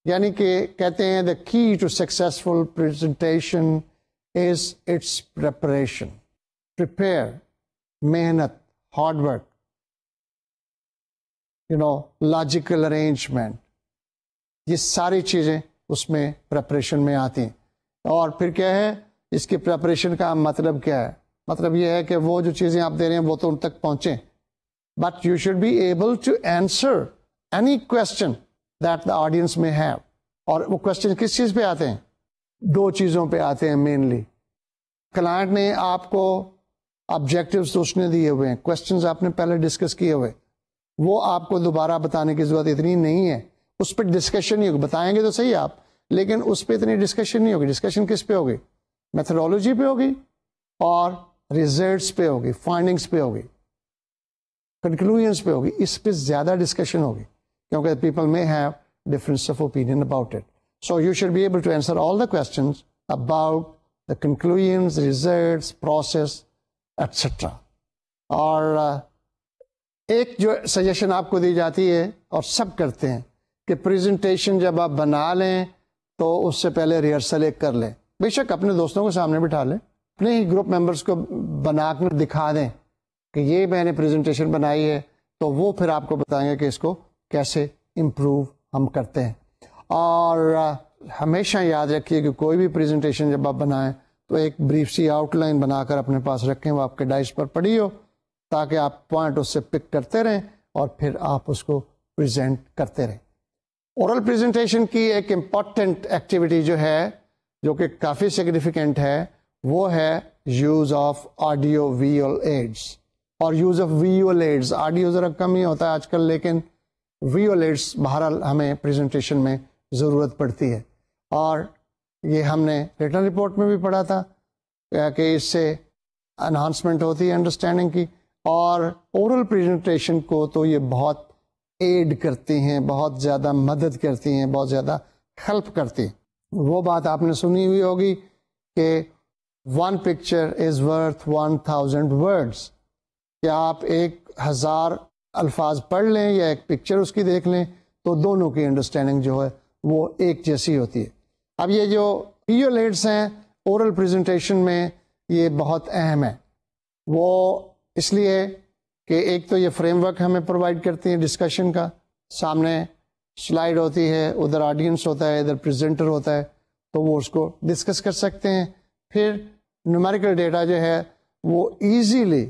یعنی کہ کہتے ہیں the key to successful presentation is its preparation, prepare, محنت، ہارڈ ورک، لاجیکل ارینجمنٹ، یہ ساری چیزیں اس میں پریپریشن میں آتی ہیں۔ اور پھر کیا ہے اس کی پریپریشن کا مطلب کیا ہے؟ مطلب یہ ہے کہ وہ جو چیزیں آپ دے رہے ہیں وہ تو ان تک پہنچیں، but you should be able to answer any question that the audience میں ہیو۔ اور وہ کوشچن کس چیز پہ آتے ہیں؟ دو چیزوں پہ آتے ہیں مینلی۔ کلائنٹ نے آپ کو آبجیکٹیوز تو اس نے دیے ہوئے ہیں، کوشچنز آپ نے پہلے ڈسکس کیے ہوئے، وہ آپ کو دوبارہ بتانے کی ضرورت اتنی نہیں ہے، اس پہ ڈسکشن نہیں ہوگی، بتائیں گے تو صحیح آپ، لیکن اس پہ اتنی ڈسکشن نہیں ہوگی۔ ڈسکشن کس پہ ہوگی؟ میتھڈالوجی پہ ہوگی اور ریزلٹس پہ ہوگی، فائنڈنگس پہ ہوگی، کنکلوژنس پہ ہوگی، اس پہ زیادہ ڈسکشن ہوگی کیونکہ people may have difference of opinion about it. So you should be able to answer all the questions about the conclusions, results, process, etc. اور ایک جو سجیشن آپ کو دی جاتی ہے اور سب کرتے ہیں کہ پریزنٹیشن جب آپ بنا لیں تو اس سے پہلے ریہرسل ایک کر لیں. بے شک اپنے دوستوں کو سامنے بٹھا لیں, اپنے ہی گروپ ممبرس کو بنا کر دکھا دیں کہ یہ میں نے پریزنٹیشن بنائی ہے, تو وہ پھر آپ کو بتائیں گے کہ اس کو کیسے امپروو ہم کرتے ہیں. اور ہمیشہ یاد رکھیے کہ کوئی بھی پریزنٹیشن جب آپ بنائیں تو ایک بریف سی آؤٹ لائن بنا کر اپنے پاس رکھیں, وہ آپ کے ڈائس پر پڑی ہو, تاکہ آپ پوائنٹ اس سے پک کرتے رہیں اور پھر آپ اس کو پریزنٹ کرتے رہیں. اورل پریزنٹیشن کی ایک امپورٹنٹ ایکٹیویٹی جو ہے, جو کہ کافی سگنیفیکنٹ ہے, وہ ہے use of audio visual aids. اور use of visual aids, audio ذرا کم ہی ہوتا ہے آج کل, لیکن ویژول ایڈس بہرحال ہمیں پریزنٹیشن میں ضرورت پڑتی ہے. اور یہ ہم نے ریٹن رپورٹ میں بھی پڑھا تھا کہ اس سے انہانسمنٹ ہوتی ہے انڈرسٹینڈنگ کی, اور اورل پریزنٹیشن کو تو یہ بہت ایڈ کرتی ہیں, بہت زیادہ مدد کرتی ہیں, بہت زیادہ ہیلپ کرتی ہیں. وہ بات آپ نے سنی ہوئی ہوگی کہ 1 picture is worth 1000 words, کہ آپ 1000 الفاظ پڑھ لیں یا ایک پکچر اس کی دیکھ لیں تو دونوں کی انڈرسٹینڈنگ جو ہے وہ ایک جیسی ہوتی ہے. اب یہ جو ویژول ایڈس ہیں اورل پریزنٹیشن میں یہ بہت اہم ہے. وہ اس لیے کہ ایک تو یہ فریم ورک ہمیں پرووائڈ کرتی ہیں ڈسکشن کا, سامنے سلائیڈ ہوتی ہے, ادھر آڈینس ہوتا ہے, ادھر پریزنٹر ہوتا ہے, تو وہ اس کو ڈسکس کر سکتے ہیں. پھر نیومیریکل ڈیٹا جو ہے وہ ایزیلی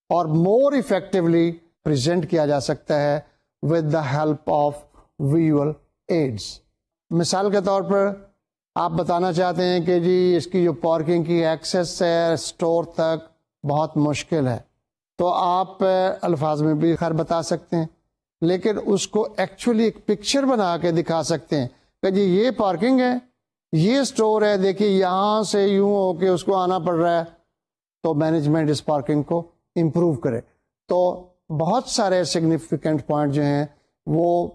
اور مور افیکٹولی پریزنٹ کیا جا سکتا ہے with the help of visual aids. مثال کے طور پر آپ بتانا چاہتے ہیں کہ جی اس کی جو پارکنگ کی ایکسیس ہے اسٹور تک بہت مشکل ہے, تو آپ الفاظ میں بھی خیر بتا سکتے ہیں, لیکن اس کو ایکچولی ایک پکچر بنا کے دکھا سکتے ہیں کہ جی یہ پارکنگ ہے, یہ اسٹور ہے, دیکھیے یہاں سے یوں ہو کے اس کو آنا پڑ رہا ہے, تو مینجمنٹ اس پارکنگ کو امپروو کرے. تو بہت سارے سگنیفیکنٹ پوائنٹ جو ہیں وہ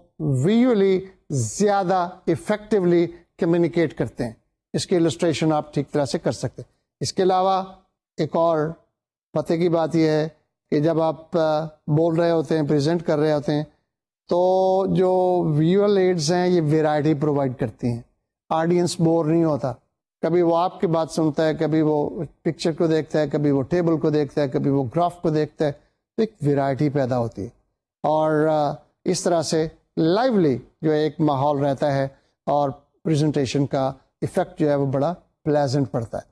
ویژولی زیادہ افیکٹولی کمیونیکیٹ کرتے ہیں. اس کی السٹریشن آپ ٹھیک طرح سے کر سکتے ہیں. اس کے علاوہ ایک اور پتے کی بات یہ ہے کہ جب آپ بول رہے ہوتے ہیں, پریزنٹ کر رہے ہوتے ہیں, تو جو ویژول ایڈز ہیں یہ ویرائٹی پرووائڈ کرتی ہیں. آڈینس بور نہیں ہوتا, کبھی وہ آپ کی بات سنتا ہے, کبھی وہ پکچر کو دیکھتا ہے, کبھی وہ ٹیبل کو دیکھتا ہے, کبھی وہ گراف کو دیکھتا ہے, تو ایک ویرائٹی پیدا ہوتی ہے. اور اس طرح سے لائیولی جو ایک ماحول رہتا ہے اور پریزنٹیشن کا ایفیکٹ جو ہے وہ بڑا پلیزنٹ پڑتا ہے.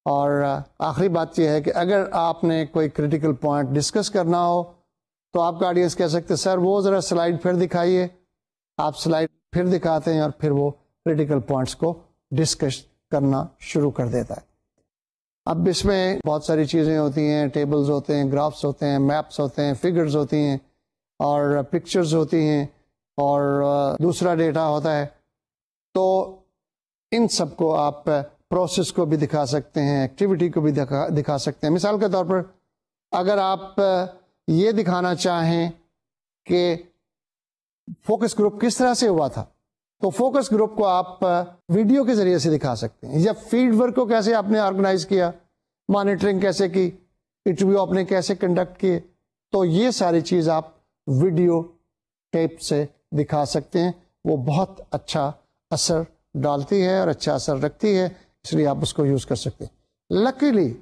اور آخری بات یہ ہے کہ اگر آپ نے کوئی کریٹیکل پوائنٹ ڈسکس کرنا ہو تو آپ کا آڈینس کہہ سکتے سر وہ ذرا سلائیڈ پھر دکھائیے, آپ سلائیڈ پھر دکھاتے ہیں اور پھر وہ کریٹیکل پوائنٹس کو ڈسکس کرنا شروع کر دیتا ہے. اب اس میں بہت ساری چیزیں ہوتی ہیں, ٹیبلز ہوتے ہیں, گرافس ہوتے ہیں, میپس ہوتے ہیں, فگرز ہوتی ہیں, اور پکچرز ہوتی ہیں, اور دوسرا ڈیٹا ہوتا ہے. تو ان سب کو آپ پروسیس کو بھی دکھا سکتے ہیں, ایکٹیویٹی کو بھی دکھا سکتے ہیں. مثال کے طور پر اگر آپ یہ دکھانا چاہیں کہ فوکس گروپ کس طرح سے ہوا تھا, تو فوکس گروپ کو آپ ویڈیو کے ذریعے سے دکھا سکتے ہیں, یا فیلڈ ورک کو کیسے آپ نے آرگنائز کیا, مانیٹرنگ کیسے کی, انٹرویو آپ نے کیسے کنڈکٹ کیے. تو یہ ساری چیز آپ ویڈیو ٹیپ سے دکھا سکتے ہیں. وہ بہت اچھا اثر ڈالتی ہے اور اچھا اثر رکھتی ہے, اس لیے آپ اس کو یوز کر سکتے ہیں. لکیلی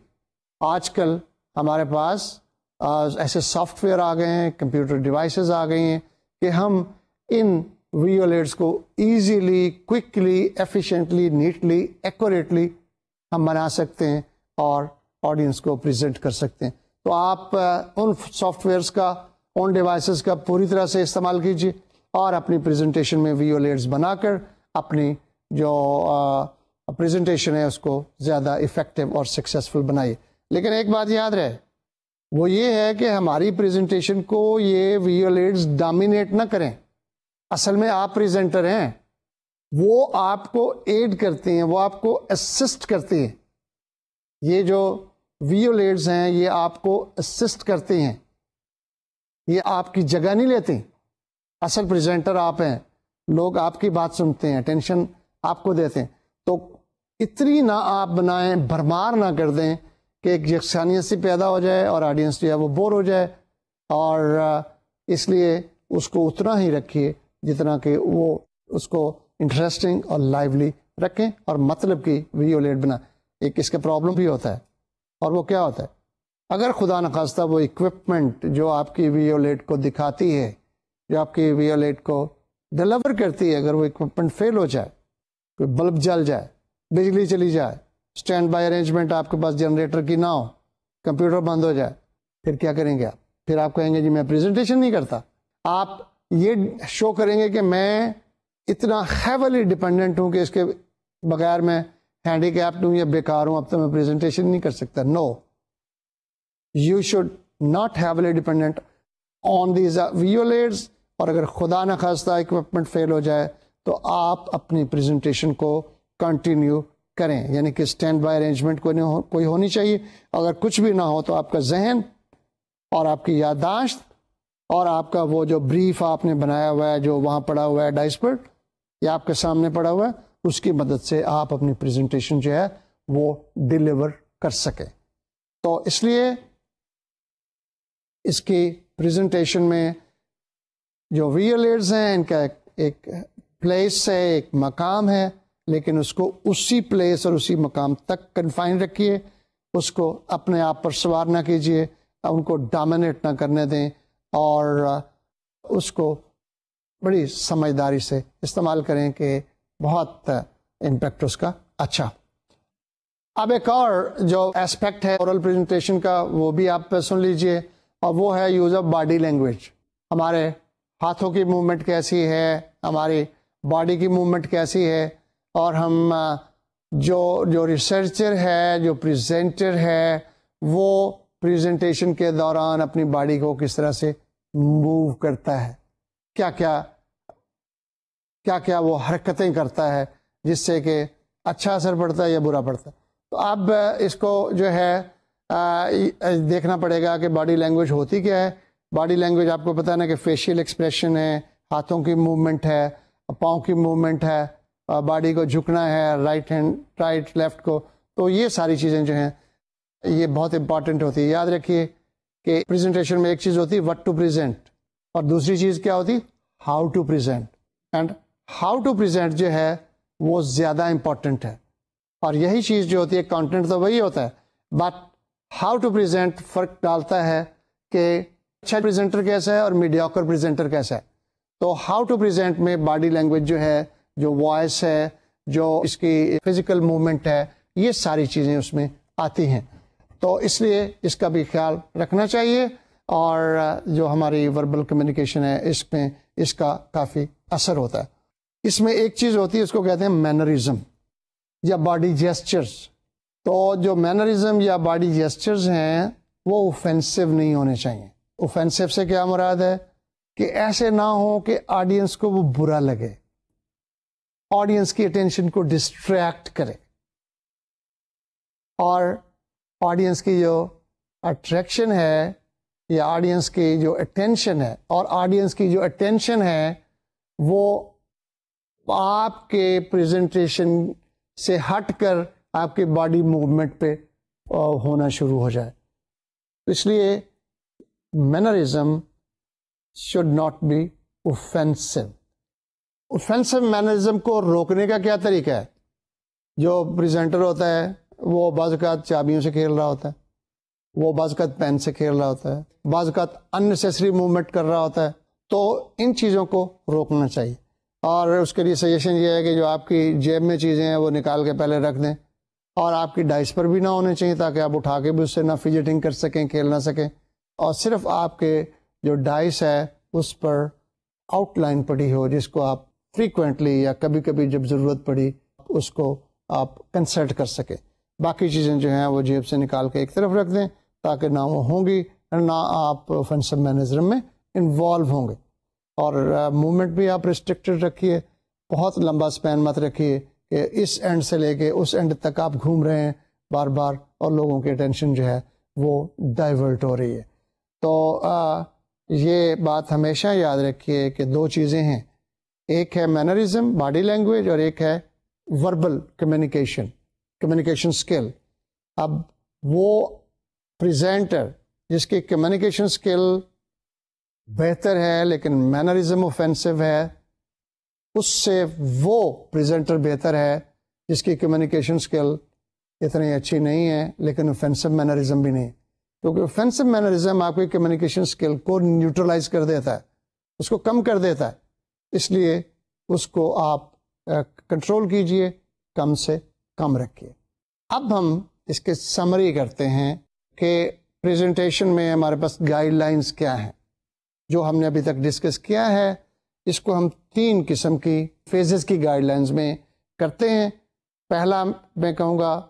آج کل ہمارے پاس ایسے سافٹ ویئر آ گئے ہیں, کمپیوٹر ڈیوائسز آ گئی ہیں کہ ہم ان ویژول ایڈس کو easily, quickly, efficiently, neatly, accurately ہم بنا سکتے ہیں اور آڈینس کو پریزنٹ کر سکتے ہیں. تو آپ ان سافٹ ویئرس کا, ان ڈیوائسز کا پوری طرح سے استعمال کیجیے اور اپنی پریزنٹیشن میں ویژول ایڈس بنا کر اپنی جو پریزنٹیشن ہے اس کو زیادہ افیکٹو اور سکسیسفل بنائیے. لیکن ایک بات یاد رہے, وہ یہ ہے کہ ہماری پریزنٹیشن کو یہ ویژول ایڈس ڈومینیٹ نہ کریں. اصل میں آپ پریزنٹر ہیں, وہ آپ کو ایڈ کرتے ہیں, وہ آپ کو اسسٹ کرتے ہیں. یہ جو ویژول ایڈس ہیں یہ آپ کو اسسٹ کرتے ہیں, یہ آپ کی جگہ نہیں لیتے. اصل پریزنٹر آپ ہیں, لوگ آپ کی بات سنتے ہیں, اٹینشن آپ کو دیتے ہیں. تو اتنی نہ آپ بنائیں, بھرمار نہ کر دیں کہ ایک یکسانیت سی پیدا ہو جائے اور آڈینس جو ہے وہ بور ہو جائے. اور اس لیے اس کو اتنا ہی رکھیے جتنا کہ وہ اس کو انٹرسٹنگ اور لائولی رکھیں اور مطلب کی ویڈیو لیٹ بنا. ایک اس کا پرابلم بھی ہوتا ہے, اور وہ کیا ہوتا ہے, اگر خدا نخواستہ وہ اکوپمنٹ جو آپ کی ویڈیو لیٹ کو دکھاتی ہے, جو آپ کی ویڈیو لیٹ کو ڈیلیور کرتی ہے, اگر وہ اکوپمنٹ فیل ہو جائے, کوئی بلب جل جائے, بجلی چلی جائے, اسٹینڈ بائی ارینجمنٹ آپ کے پاس جنریٹر کی نہ ہو, کمپیوٹر بند ہو جائے, پھر کیا کریں گے آپ؟ پھر آپ کہیں گے جی میں پریزنٹیشن نہیں کرتا. آپ یہ شو کریں گے کہ میں اتنا ہیولی ڈپینڈنٹ ہوں کہ اس کے بغیر میں ہینڈی کیپڈ ہوں یا بیکار ہوں, اب تو میں پریزنٹیشن نہیں کر سکتا. No, you should not heavily dependent on these video leads. اور اگر خدا نخواستہ اکوپمنٹ فیل ہو جائے تو آپ اپنی پریزنٹیشن کو کنٹینیو کریں, یعنی کہ اسٹینڈ بائی ارینجمنٹ کوئی ہونی چاہیے. اگر کچھ بھی نہ ہو تو آپ کا ذہن اور آپ کی یادداشت اور آپ کا وہ جو بریف آپ نے بنایا ہوا ہے, جو وہاں پڑا ہوا ہے ڈائس پر یا آپ کے سامنے پڑا ہوا ہے, اس کی مدد سے آپ اپنی پریزنٹیشن جو ہے وہ ڈیلیور کر سکیں. تو اس لیے اس کی پریزنٹیشن میں جو ویڈیو لیڈز ہیں ان کا ایک پلیس ہے, ایک مقام ہے, لیکن اس کو اسی پلیس اور اسی مقام تک کنفائن رکھیے. اس کو اپنے آپ پر سوار نہ کیجیے, ان کو ڈومینیٹ نہ کرنے دیں, اور اس کو بڑی سمجھداری سے استعمال کریں کہ بہت امپیکٹ اس کا اچھا. اب ایک اور جو اسپیکٹ ہے اورل پریزنٹیشن کا وہ بھی آپ سن لیجئے, اور وہ ہے یوز آف باڈی لینگویج. ہمارے ہاتھوں کی موومنٹ کیسی ہے, ہماری باڈی کی موومنٹ کیسی ہے, اور ہم جو ریسرچر ہے, جو پریزنٹر ہے, وہ پریزنٹیشن کے دوران اپنی باڈی کو کس طرح سے موو کرتا ہے, کیا کیا وہ حرکتیں کرتا ہے جس سے کہ اچھا اثر پڑتا ہے یا برا پڑتا ہے. تو اب اس کو جو ہے دیکھنا پڑے گا کہ باڈی لینگویج ہوتی کیا ہے. باڈی لینگویج آپ کو پتہ ہے نا کہ فیشیل ایکسپریشن ہے, ہاتھوں کی موومنٹ ہے, پاؤں کی موومنٹ ہے, باڈی کو جھکنا ہے رائٹ لیفٹ کو. تو یہ ساری چیزیں جو ہیں یہ بہت امپورٹنٹ ہوتی ہے. یاد رکھیے کہ پریزنٹیشن میں ایک چیز ہوتی ہے وٹ ٹو پریزنٹ, اور دوسری چیز کیا ہوتی how to present. And how to present جو ہے وہ زیادہ امپورٹنٹ ہے, اور یہی چیز جو ہوتی ہے کانٹینٹ تو وہی ہوتا ہے, بٹ ہاؤ ٹو پریزنٹ فرق ڈالتا ہے کہ اچھا پریزنٹر کیسا ہے اور میڈیوکر پریزنٹر کیسا ہے. تو ہاؤ ٹو پریزنٹ میں باڈی لینگویج جو ہے, جو وائس ہے, جو اس کی فزیکل موومنٹ ہے, یہ ساری چیزیں اس میں آتی ہیں. تو اس لیے اس کا بھی خیال رکھنا چاہیے, اور جو ہماری وربل کمیونیکیشن ہے اس میں اس کا کافی اثر ہوتا ہے. اس میں ایک چیز ہوتی ہے اس کو کہتے ہیں مینرزم یا باڈی جیسچرز. تو جو مینرزم یا باڈی جیسچرز ہیں وہ اوفینسو نہیں ہونے چاہیے. اوفینسو سے کیا مراد ہے کہ ایسے نہ ہو کہ آڈینس کو وہ برا لگے, آڈینس کی اٹینشن کو ڈسٹریکٹ کرے, اور آڈینس کی جو اٹریکشن ہے یا آڈینس کی جو اٹینشن ہے, اور آڈینس کی جو اٹینشن ہے وہ آپ کے پریزنٹیشن سے ہٹ کر آپ کے باڈی موومنٹ پہ ہونا شروع ہو جائے. اس لیے mannerism should not be offensive. Offensive mannerism کو روکنے کا کیا طریقہ ہے؟ جو پریزنٹر ہوتا ہے وہ بعض اوقات چابیوں سے کھیل رہا ہوتا ہے, وہ بعض اوقات پین سے کھیل رہا ہوتا ہے, بعض اوقات اننیسیسری موومنٹ کر رہا ہوتا ہے. تو ان چیزوں کو روکنا چاہیے, اور اس کے لیے سجیشن یہ ہے کہ جو آپ کی جیب میں چیزیں ہیں وہ نکال کے پہلے رکھ دیں, اور آپ کی ڈائس پر بھی نہ ہونے چاہیے تاکہ آپ اٹھا کے بھی اس سے نہ فیجٹنگ کر سکیں, کھیل نہ سکیں, اور صرف آپ کے جو ڈائس ہے اس پر آؤٹ لائن پڑی ہو جس کو آپ فریکوینٹلی یا کبھی کبھی جب ضرورت پڑی اس کو آپ کنسلٹ کر سکیں. باقی چیزیں جو ہیں وہ جیب سے نکال کے ایک طرف رکھ دیں تاکہ نہ وہ ہوں گی نہ آپ اوفینسو مینرزم میں انوالو ہوں گے. اور موومنٹ بھی آپ ریسٹرکٹڈ رکھیے, بہت لمبا سپین مت رکھیے کہ اس اینڈ سے لے کے اس اینڈ تک آپ گھوم رہے ہیں بار بار اور لوگوں کی اٹینشن جو ہے وہ ڈائیورٹ ہو رہی ہے. تو یہ بات ہمیشہ یاد رکھیے کہ دو چیزیں ہیں, ایک ہے مینرزم باڈی لینگویج اور ایک ہے وربل کمیونیکیشن اسکل. اب وہ پریزنٹر جس کی کمیونیکیشن اسکل بہتر ہے لیکن مینرزم اوفینسو ہے, اس سے وہ پریزنٹر بہتر ہے جس کی کمیونیکیشن اسکل اتنی اچھی نہیں ہے لیکن اوفینسو مینرزم بھی نہیں، کیونکہ اوفینسو مینرزم آپ کی کمیونیکیشن اسکل کو نیوٹرلائز کر دیتا ہے، اس کو کم کر دیتا ہے، اس لیے اس کو آپ کنٹرول کیجئے، کم سے کم رکھیے۔ اب ہم اس کے سمری کرتے ہیں کہ پریزنٹیشن میں ہمارے پاس گائیڈ لائنز کیا ہیں جو ہم نے ابھی تک ڈسکس کیا ہے۔ اس کو ہم 3 قسم کی فیزز کی گائیڈ لائنز میں کرتے ہیں۔ پہلا میں کہوں گا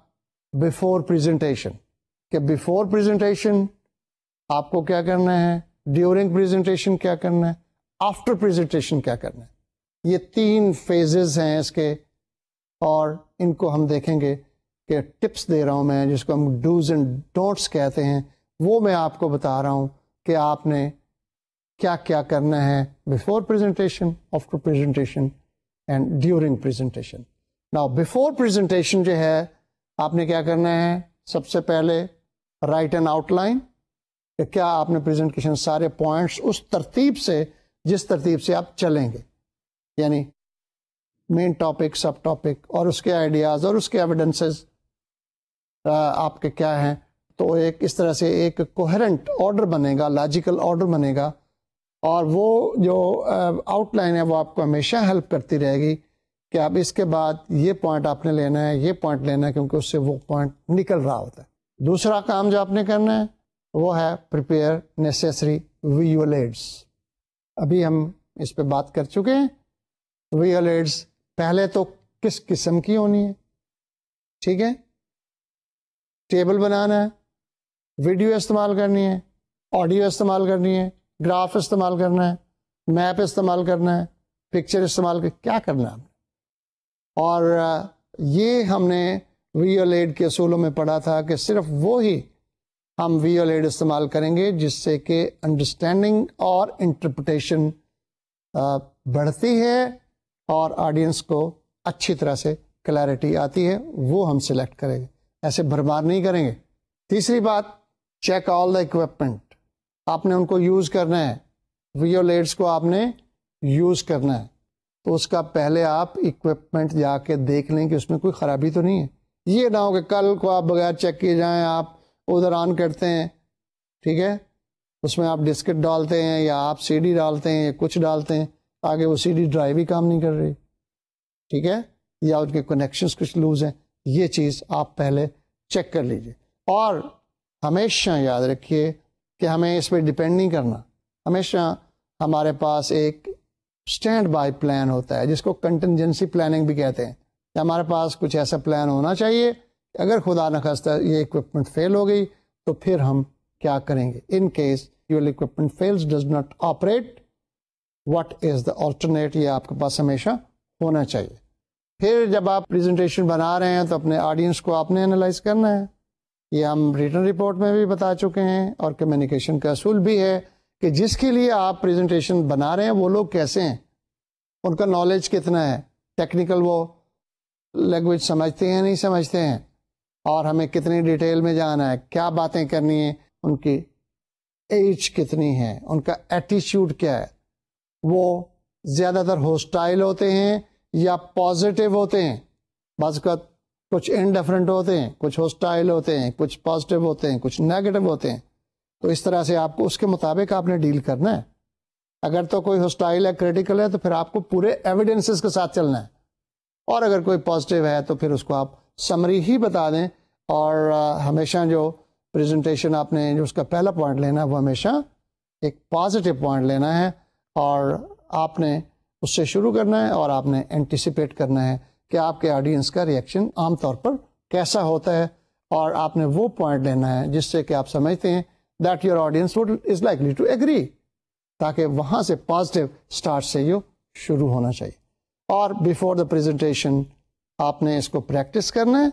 بیفور پریزنٹیشن، کہ بیفور پریزنٹیشن آپ کو کیا کرنا ہے، ڈیورنگ پریزنٹیشن کیا کرنا ہے، آفٹر پریزنٹیشن کیا کرنا ہے۔ یہ 3 فیزز ہیں اس کے، اور ان کو ہم دیکھیں گے کہ ٹپس دے رہا ہوں میں، جس کو ہم ڈوز اینڈ ڈونٹس کہتے ہیں، وہ میں آپ کو بتا رہا ہوں کہ آپ نے کیا کیا کرنا ہے before presentation, after presentation and during presentation. Now before presentation جو ہے آپ نے کیا کرنا ہے، سب سے پہلے رائٹ این آؤٹ لائن، کہ کیا آپ نے پریزنٹیشن سارے پوائنٹس اس ترتیب سے جس ترتیب سے آپ چلیں گے، یعنی مین ٹاپک، سب ٹاپک، اور اس کے آئیڈیاز اور اس کے ایویڈنسز آپ کے کیا ہیں، تو ایک اس طرح سے ایک کوہرنٹ آرڈر بنے گا، لاجیکل آرڈر بنے گا، اور وہ جو آؤٹ لائن ہے وہ آپ کو ہمیشہ ہیلپ کرتی رہے گی کہ اب اس کے بعد یہ پوائنٹ آپ نے لینا ہے، یہ پوائنٹ لینا ہے، کیونکہ اس سے وہ پوائنٹ نکل رہا ہوتا ہے۔ دوسرا کام جو آپ نے کرنا ہے وہ ہے پریپیئر نیسیسری ویژول ایڈس۔ ابھی ہم اس پہ بات کر چکے ہیں۔ ویژول ایڈس پہلے تو کس قسم کی ہونی ہے، ٹھیک ہے، ٹیبل بنانا ہے، ویڈیو استعمال کرنی ہے، آڈیو استعمال کرنی ہے، گراف استعمال کرنا ہے، میپ استعمال کرنا ہے، پکچر استعمال کیا کرنا ہے۔ اور یہ ہم نے ویژول ایڈ کے اصولوں میں پڑھا تھا کہ صرف وہی ہم ویژول ایڈ استعمال کریں گے جس سے کہ انڈرسٹینڈنگ اور انٹرپریٹیشن بڑھتی ہے اور آڈینس کو اچھی طرح سے کلیئرٹی آتی ہے، وہ ہم سلیکٹ کریں گے، ایسے بھرمار نہیں کریں گے۔ تیسری بات، چیک آل دا اکوپمنٹ، آپ نے ان کو یوز کرنا ہے، ویژول ایڈس کو آپ نے یوز کرنا ہے، تو اس کا پہلے آپ اکوپمنٹ جا کے دیکھ لیں کہ اس میں کوئی خرابی تو نہیں ہے۔ یہ نہ ہو کہ کل کو آپ بغیر چیک کیے جائیں، آپ ادھر آن کرتے ہیں، ٹھیک ہے، اس میں آپ ڈسکٹ ڈالتے ہیں یا آپ سی ڈی ڈالتے ہیں یا کچھ ڈالتے ہیں، آگے وہ سی ڈی ڈرائیو ہی کام نہیں کر رہی، ٹھیک ہے، یا ان کے کنیکشنز کچھ لوز ہیں، یہ چیز آپ پہلے چیک کر لیجئے۔ اور ہمیشہ یاد رکھیے کہ ہمیں اس پہ ڈپینڈ نہیں کرنا، ہمیشہ ہمارے پاس ایک اسٹینڈ بائی پلان ہوتا ہے جس کو کنٹینجنسی پلاننگ بھی کہتے ہیں، کہ ہمارے پاس کچھ ایسا پلان ہونا چاہیے کہ اگر خدا نخواستہ یہ اکوپمنٹ فیل ہو گئی تو پھر ہم کیا کریں گے۔ In case your equipment feels does not operate, what is the alternate, یہ آپ کے پاس ہمیشہ ہونا چاہیے۔ پھر جب آپ پریزنٹیشن بنا رہے ہیں تو اپنے آڈینس کو آپ نے انالائز کرنا ہے، یہ ہم ریٹن رپورٹ میں بھی بتا چکے ہیں، اور کمیونیکیشن کا اصول بھی ہے کہ جس کے لیے آپ پریزنٹیشن بنا رہے ہیں وہ لوگ کیسے ہیں، ان کا نالج کتنا ہے، ٹیکنیکل وہ لینگویج سمجھتے ہیں نہیں سمجھتے ہیں، اور ہمیں کتنی ڈیٹیل میں جانا ہے، کیا باتیں کرنی ہیں، ان کی ایج کتنی ہے، ان کا ایٹیچیوڈ کیا ہے، وہ زیادہ تر ہوسٹائل ہوتے ہیں یا پازیٹیو ہوتے ہیں، بعض اوقات کچھ انڈیفرنٹ ہوتے ہیں، کچھ ہوسٹائل ہوتے ہیں، کچھ پازیٹیو ہوتے ہیں، کچھ نیگیٹو ہوتے ہیں، تو اس طرح سے آپ کو اس کے مطابق آپ نے ڈیل کرنا ہے۔ اگر تو کوئی ہوسٹائل ہے، کریٹیکل ہے، تو پھر آپ کو پورے ایویڈنسز کے ساتھ چلنا ہے، اور اگر کوئی پازیٹیو ہے تو پھر اس کو آپ سمری ہی بتا دیں، اور ہمیشہ جو پریزنٹیشن آپ نے جو اس کا پہلا پوائنٹ لینا ہے وہ ہمیشہ ایک پازیٹیو پوائنٹ لینا ہے، اور آپ نے اس سے شروع کرنا ہے، اور آپ نے اینٹیسپیٹ کرنا ہے کہ آپ کے آڈینس کا ریئیکشن عام طور پر کیسا ہوتا ہے، اور آپ نے وہ پوائنٹ لینا ہے جس سے کہ آپ سمجھتے ہیں that your audience is likely to agree, تاکہ وہاں سے پازیٹیو اسٹارٹ سے یہ شروع ہونا چاہیے۔ اور بیفور دا پریزنٹیشن آپ نے اس کو پریکٹس کرنا ہے،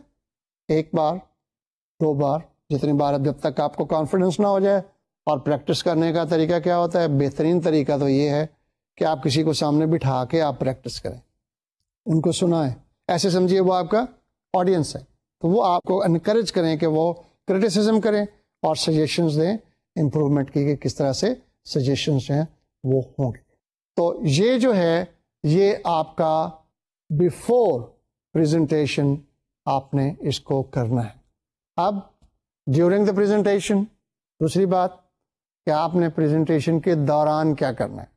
1 بار 2 بار، جتنی بار، جب تک آپ کو کانفیڈنس نہ ہو جائے۔ اور پریکٹس کرنے کا طریقہ کیا ہوتا ہے؟ بہترین طریقہ تو یہ ہے کہ آپ کسی کو سامنے بٹھا کے آپ پریکٹس کریں، ان کو سنائیں، ایسے سمجھیے وہ آپ کا آڈینس ہے، تو وہ آپ کو انکریج کریں کہ وہ کرٹیسزم کریں اور سجیشنز دیں امپروومنٹ کی، کہ کس طرح سے سجیشنز جو ہیں وہ ہوں گے۔ تو یہ جو ہے یہ آپ کا بیفور پریزنٹیشن آپ نے اس کو کرنا ہے. اب ڈیورنگ دا پریزنٹیشن دوسری بات کہ آپ نے پریزنٹیشن کے دوران کیا کرنا ہے.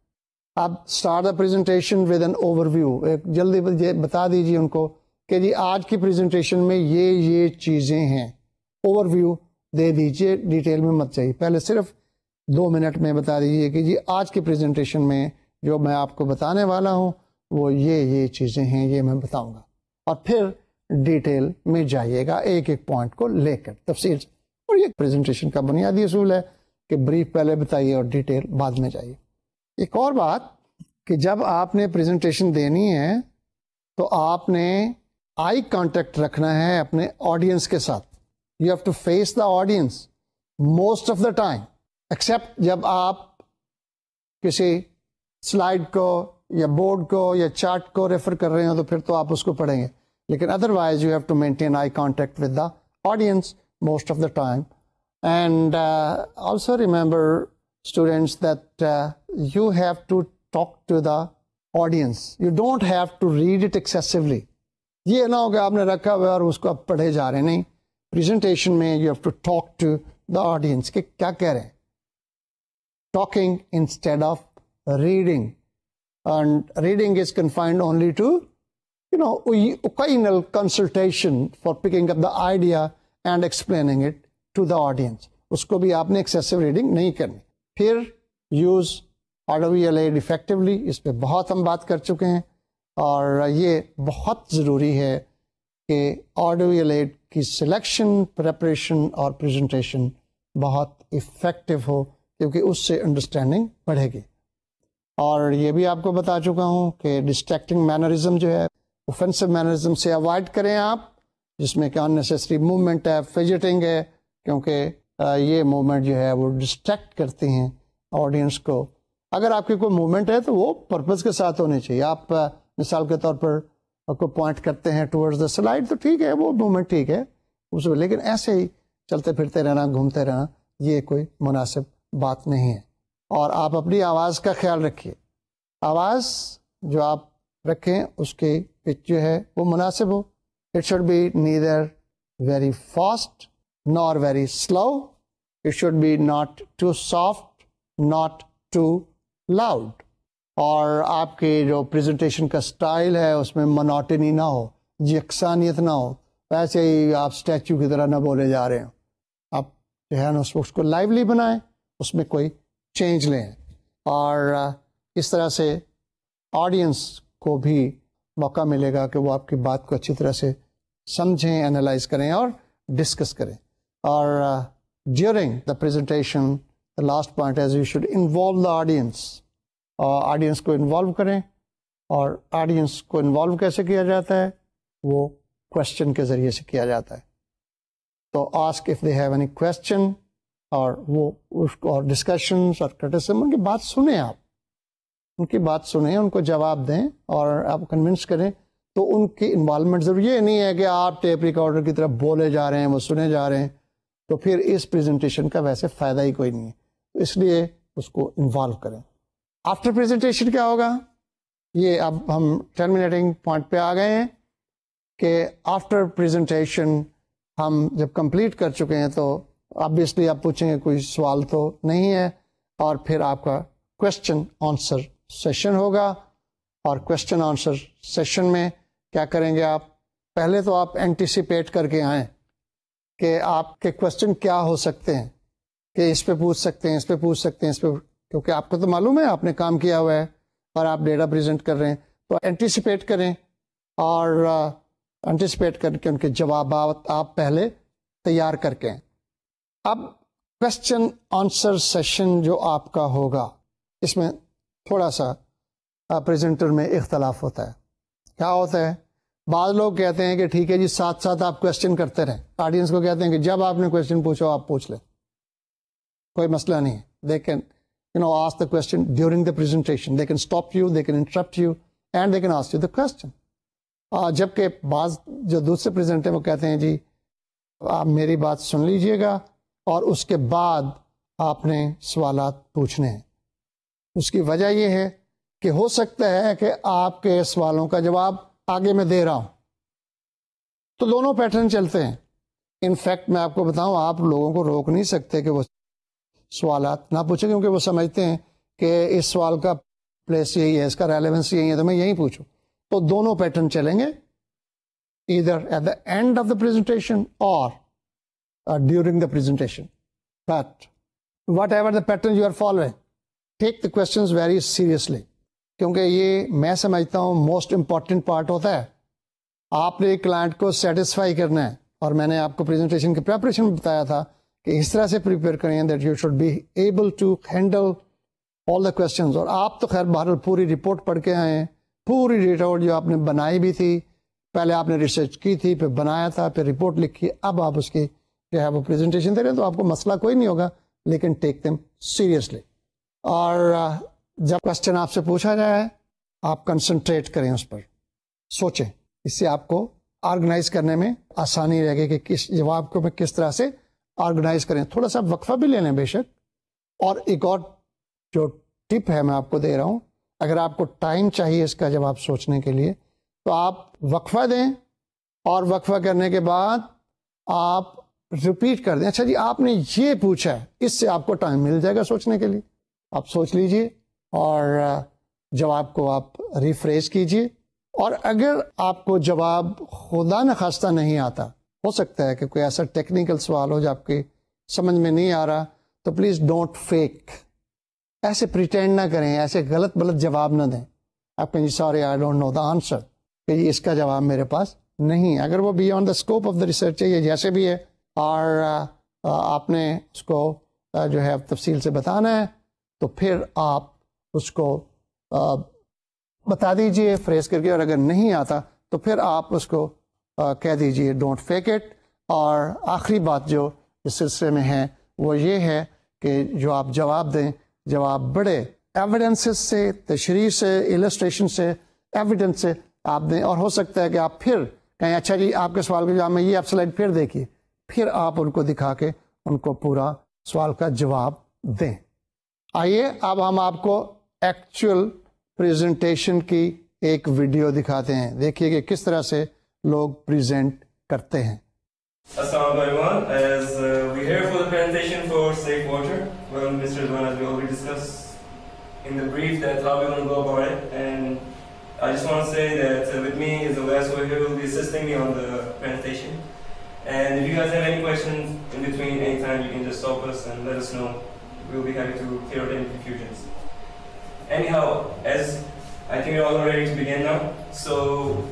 اب start the presentation with an overview. ایک جلدی بتا دیجیے ان کو کہ جی آج کی پریزنٹیشن میں یہ چیزیں ہیں. اوور ویو دے دیجیے, ڈیٹیل میں مت چاہیے. پہلے صرف 2 منٹ میں بتا دیجیے کہ جی آج کی پریزنٹیشن میں جو میں آپ کو بتانے والا ہوں وہ یہ چیزیں ہیں, یہ میں بتاؤں گا. اور پھر ڈیٹیل میں جائیے گا ایک ایک پوائنٹ کو لے کر تفصیل سے. اور یہ پریزنٹیشن کا بنیادی اصول ہے کہ بریف پہلے بتائیے اور ڈیٹیل بعد میں جائیے. ایک اور بات کہ جب آپ نے پریزنٹیشن دینی ہے تو آپ نے آئی کانٹیکٹ رکھنا ہے اپنے آڈینس کے ساتھ. You have to face the audience most of the time, except جب آپ کسی سلائڈ کو یا بورڈ کو یا چارٹ کو ریفر کر رہے ہو تو پھر تو آپ اس کو پڑھیں گے, لیکن otherwise you have to maintain eye contact with the audience most of the time. And also remember students that you have to talk to the audience. You don't have to read it excessively. یہ نہ ہو کہ آپ نے رکھا ہوا اور اس کو آپ پڑھے جا رہے ہیں. نہیں, presentation میں you have to talk to the audience کہ کیا کہہ رہے ہیں. Talking instead of reading. And reading is confined only to occasional consultation for picking up the idea and explaining it to the audience. اس کو بھی آپ نے ایکسیسو ریڈنگ نہیں کرنی. پھر یوز آڈیو ایڈ افیکٹولی, اس پہ بہت ہم بات کر چکے ہیں اور یہ بہت ضروری ہے کہ آڈیو ایڈ کی سلیکشن, پریپریشن اور پریزنٹیشن بہت افیکٹو ہو کیونکہ اس سے انڈرسٹینڈنگ بڑھے گی. اور یہ بھی آپ کو بتا چکا ہوں کہ ڈسٹریکٹنگ مینرزم جو ہے, اوفینسو مینرزم سے اوائڈ کریں آپ, جس میں کہ اننیسیسری موومنٹ ہے, فیجٹنگ ہے, کیونکہ یہ موومنٹ جو ہے وہ ڈسٹریکٹ کرتی ہیں آڈینس کو. اگر آپ کی کوئی موومنٹ ہے تو وہ پرپز کے ساتھ ہونی چاہیے. آپ مثال کے طور پر کو پوائنٹ کرتے ہیں ٹورڈز دا سلائڈ تو ٹھیک ہے, وہ موومنٹ ٹھیک ہے اس میں, لیکن ایسے ہی چلتے پھرتے رہنا, گھومتے رہنا, یہ کوئی مناسب بات نہیں ہے. اور آپ اپنی آواز کا خیال رکھیے. آواز جو آپ رکھیں اس کی پچ جو ہے وہ مناسب ہو. It should be neither very fast nor very slow. It should be not too soft, not too loud. اور آپ کے جو پریزنٹیشن کا سٹائل ہے اس میں monotony نہ ہو, یکسانیت نہ ہو, ایسے ہی آپ اسٹیچو کی طرح نہ بولے جا رہے ہیں. آپ جو ہے نا اس کو لائیولی بنائیں, اس میں کوئی چینج لیں, اور اس طرح سے آڈینس کو بھی موقع ملے گا کہ وہ آپ کی بات کو اچھی طرح سے سمجھیں, انالائز کریں اور ڈسکس کریں. اور during the presentation the last point as you should involve the audience. Audience کو انوالو کریں, اور آڈینس کو انوالو کیسے کیا جاتا ہے, وہ کوشچن کے ذریعے سے کیا جاتا ہے. تو ask if they have any question, اور وہ اس کو اور ڈسکشنس اور کرٹیسم, ان کی بات سنیں, آپ ان کی بات سنیں, ان کو جواب دیں اور آپ کنونس کریں. تو ان کی انوالومنٹ ضرور, یہ نہیں ہے کہ آپ ٹیپ ریکارڈر کی طرف بولے جا رہے ہیں, وہ سنے جا رہے ہیں, تو پھر اس پریزنٹیشن کا ویسے فائدہ ہی کوئی نہیں ہے. تو اس لیے اس کو انوالو کریں. آفٹر پریزنٹیشن کیا ہوگا, یہ اب ہم ٹرمینیٹنگ پوائنٹ پہ آ گئے ہیں کہ آفٹر پریزنٹیشن ہم جب کمپلیٹ کر چکے ہیں تو آبویسلی آپ پوچھیں گے کوئی سوال تو نہیں ہے, اور پھر آپ کا کوشچن آنسر سیشن ہوگا. اور کوشچن آنسر سیشن میں کیا کریں گے آپ, پہلے تو آپ اینٹیسپیٹ کر کے آئیں کہ آپ کے کوشچن کیا ہو سکتے ہیں, کہ اس پہ پوچھ سکتے ہیں, اس پہ پوچھ سکتے ہیں, اس پہ, کیونکہ آپ کو تو معلوم ہے آپ نے کام کیا ہوا ہے اور آپ ڈیٹا پریزنٹ کر رہے ہیں. تو اینٹیسپیٹ کریں اور اینٹیسپیٹ کر کے ان کے جوابات آپ پہلے تیار کر کے. اب کوشچن آنسر سیشن جو آپ کا ہوگا, اس میں تھوڑا سا پریزنٹر میں اختلاف ہوتا ہے. کیا ہوتا ہے, بعض لوگ کہتے ہیں کہ ٹھیک ہے جی ساتھ ساتھ آپ کوشچن کرتے رہیں. آڈینس کو کہتے ہیں کہ جب آپ نے کوشچن پوچھو آپ پوچھ لیں, کوئی مسئلہ نہیں ہے. They can ask the question during the presentation, they can stop you, they can interrupt you, and they can ask you the question. جبکہ بعض جو دوسرے پریزنٹر وہ کہتے ہیں جی آپ میری بات سن لیجئے گا اور اس کے بعد آپ نے سوالات پوچھنے ہیں. اس کی وجہ یہ ہے کہ ہو سکتا ہے کہ آپ کے سوالوں کا جواب آگے میں دے رہا ہوں. تو دونوں پیٹرن چلتے ہیں. انفیکٹ میں آپ کو بتاؤں, آپ لوگوں کو روک نہیں سکتے کہ وہ سوالات نہ پوچھیں, کیونکہ وہ سمجھتے ہیں کہ اس سوال کا پلیس یہی ہے, اس کا ریلیونس یہی ہے, تو میں یہی پوچھوں. تو دونوں پیٹرن چلیں گے, either at the end of the presentation or during the presentation. But whatever the pattern you are following, take the questions very seriously. کیونکہ یہ میں سمجھتا ہوں موسٹ امپورٹنٹ پارٹ ہوتا ہے. آپ نے کلائنٹ کو سیٹسفائی کرنا ہے, اور میں نے آپ کو پریزنٹیشن کی پریپریشن میں بتایا تھا کہ اس طرح سے پریپیئر کریں that you should be able to handle all the questions. اور آپ تو خیر بہرحال پوری رپورٹ پڑھ کے آئے ہیں, پوری رپورٹ جو آپ نے بنائی بھی تھی, پہلے آپ نے ریسرچ کی تھی, پھر بنایا تھا, پھر رپورٹ لکھی, اب آپ اس کی جو ہے وہ پریزنٹیشن دے رہے ہیں, تو آپ کو مسئلہ کوئی نہیں ہوگا, لیکن ٹیک دیم سیریسلی. اور جب کوشچن آپ سے پوچھا جائے آپ کنسنٹریٹ کریں اس پر, سوچیں, اس سے آپ کو آرگنائز کرنے میں آسانی رہے گی کہ کس جواب کو میں کس طرح سے آرگنائز کریں. تھوڑا سا وقفہ بھی لے لیں بے شک. اور ایک اور جو ٹپ ہے میں آپ کو دے رہا ہوں, اگر آپ کو ٹائم چاہیے اس کا جواب سوچنے کے لیے تو آپ وقفہ دیں, اور وقفہ کرنے کے بعد آپ ریپیٹ کر دیں, اچھا جی آپ نے یہ پوچھا ہے, اس سے آپ کو ٹائم مل جائے گا سوچنے کے لیے. آپ سوچ لیجئے اور جواب کو آپ ریفریش کیجئے. اور اگر آپ کو جواب خدا نخواستہ نہیں آتا, ہو سکتا ہے کہ کوئی ایسا ٹیکنیکل سوال ہو جو آپ کی سمجھ میں نہیں آ رہا, تو پلیز ڈونٹ فیک, ایسے پریٹینڈ نہ کریں, ایسے غلط جواب نہ دیں. آپ کہیں sorry I don't know the answer, کہ اس کا جواب میرے پاس نہیں. اگر وہ beyond the scope of the research ہے, یہ جیسے بھی ہے, اور آپ نے اس کو جو ہے تفصیل سے بتانا ہے, تو پھر آپ اس کو بتا دیجئے فریز کر کے. اور اگر نہیں آتا تو پھر آپ اس کو کہہ دیجئے ڈونٹ فیک اٹ. اور آخری بات جو اس سلسلے میں ہے وہ یہ ہے کہ جو آپ جواب دیں, جواب بڑے ایویڈنسز سے, تشریح سے, السٹریشن سے, ایویڈنس سے آپ دیں. اور ہو سکتا ہے کہ آپ پھر کہیں اچھا جی آپ کے سوال کا جواب میں یہ, آپ سلائڈ پھر دیکھیے, پھر آپ ان کو دکھا کے ان کو پورا سوال کا جواب دیں. آئیے اب ہم آپ کو ایکچوئل پریزنٹیشن کی ایک ویڈیو دکھاتے ہیں, دیکھیے کہ کس طرح سے لوگ پریزنٹ کرتے ہیں. Assalamu alaikum. As we're here for the presentation for Safe Water, well, Mr. Ridwan, as we already discussed in the brief, that how we're going to go about it. And I just want to say that with me is Elias who will be assisting me on the presentation. And if you guys have any questions in between, anytime, you can just stop us and let us know. We'll be happy to clear up any confusions. Anyhow, as I think we're all ready to begin now. So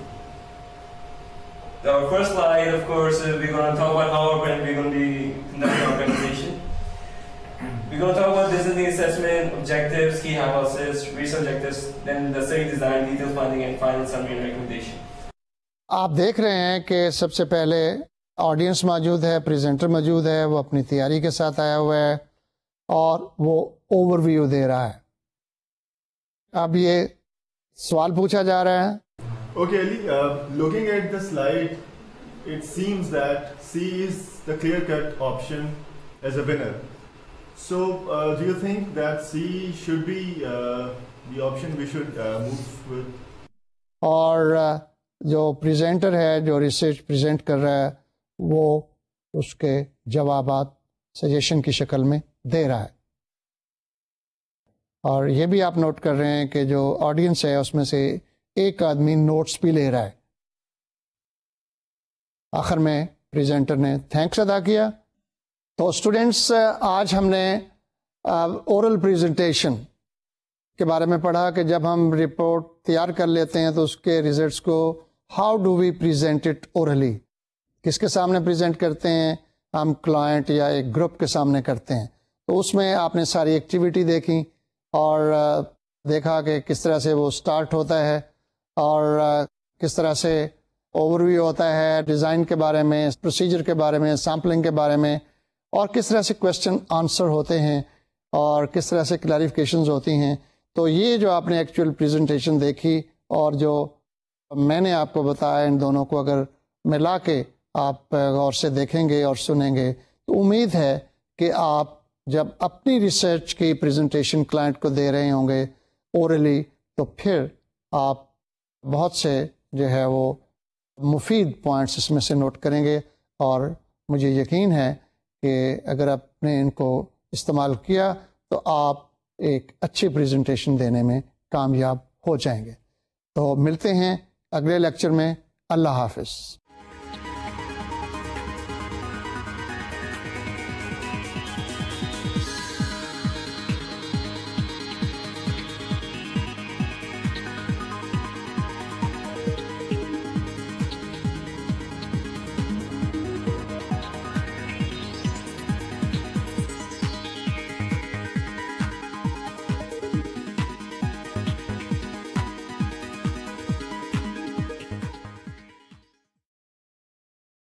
our first slide, of course, we're going to talk about how we're going to be conducting our presentation. We're going to talk about business need assessment, objectives, key hypothesis, research objectives, then the study design, detailed finding, and final summary and recommendation. آپ دیکھ رہے ہیں کہ سب سے پہلے audience موجود ہے, presenter موجود ہے, وہ اپنی تیاری کے ساتھ آیا ہوا ہے اور وہ اوور ویو دے رہا ہے. اب یہ سوال پوچھا جا رہا ہے. Okay, Ali, looking at the slide, it seems that C is the clear-cut option as a winner. So, do you think that C should be the option we should move with? اور جو presenter ہے, جو research present کر رہا ہے, وہ اس کے جوابات سجیشن کی شکل میں دے رہا ہے. اور یہ بھی آپ نوٹ کر رہے ہیں کہ جو آڈینس ہے اس میں سے ایک آدمی نوٹس بھی لے رہا ہے. آخر میں پریزنٹر نے تھینکس ادا کیا. تو اسٹوڈینٹس, آج ہم نے اورل پریزنٹیشن کے بارے میں پڑھا کہ جب ہم رپورٹ تیار کر لیتے ہیں تو اس کے ریزلٹس کو how do we present it orally, کس کے سامنے پریزنٹ کرتے ہیں ہم, کلائنٹ یا ایک گروپ کے سامنے کرتے ہیں. تو اس میں آپ نے ساری ایکٹیویٹی دیکھی اور دیکھا کہ کس طرح سے وہ سٹارٹ ہوتا ہے اور کس طرح سے اوور ویو ہوتا ہے ڈیزائن کے بارے میں, پروسیجر کے بارے میں, سیمپلنگ کے بارے میں, اور کس طرح سے کویشچن آنسر ہوتے ہیں اور کس طرح سے کلیریفیکیشنز ہوتی ہیں. تو یہ جو آپ نے ایکچوئل پریزنٹیشن دیکھی اور جو میں نے آپ کو بتایا, ان دونوں کو اگر ملا کے آپ غور سے دیکھیں گے اور سنیں گے تو امید ہے کہ آپ جب اپنی ریسرچ کی پریزنٹیشن کلائنٹ کو دے رہے ہوں گے اورلی, تو پھر آپ بہت سے جو ہے وہ مفید پوائنٹس اس میں سے نوٹ کریں گے، اور مجھے یقین ہے کہ اگر آپ نے ان کو استعمال کیا تو آپ ایک اچھی پریزنٹیشن دینے میں کامیاب ہو جائیں گے۔ تو ملتے ہیں اگلے لیکچر میں۔ اللہ حافظ۔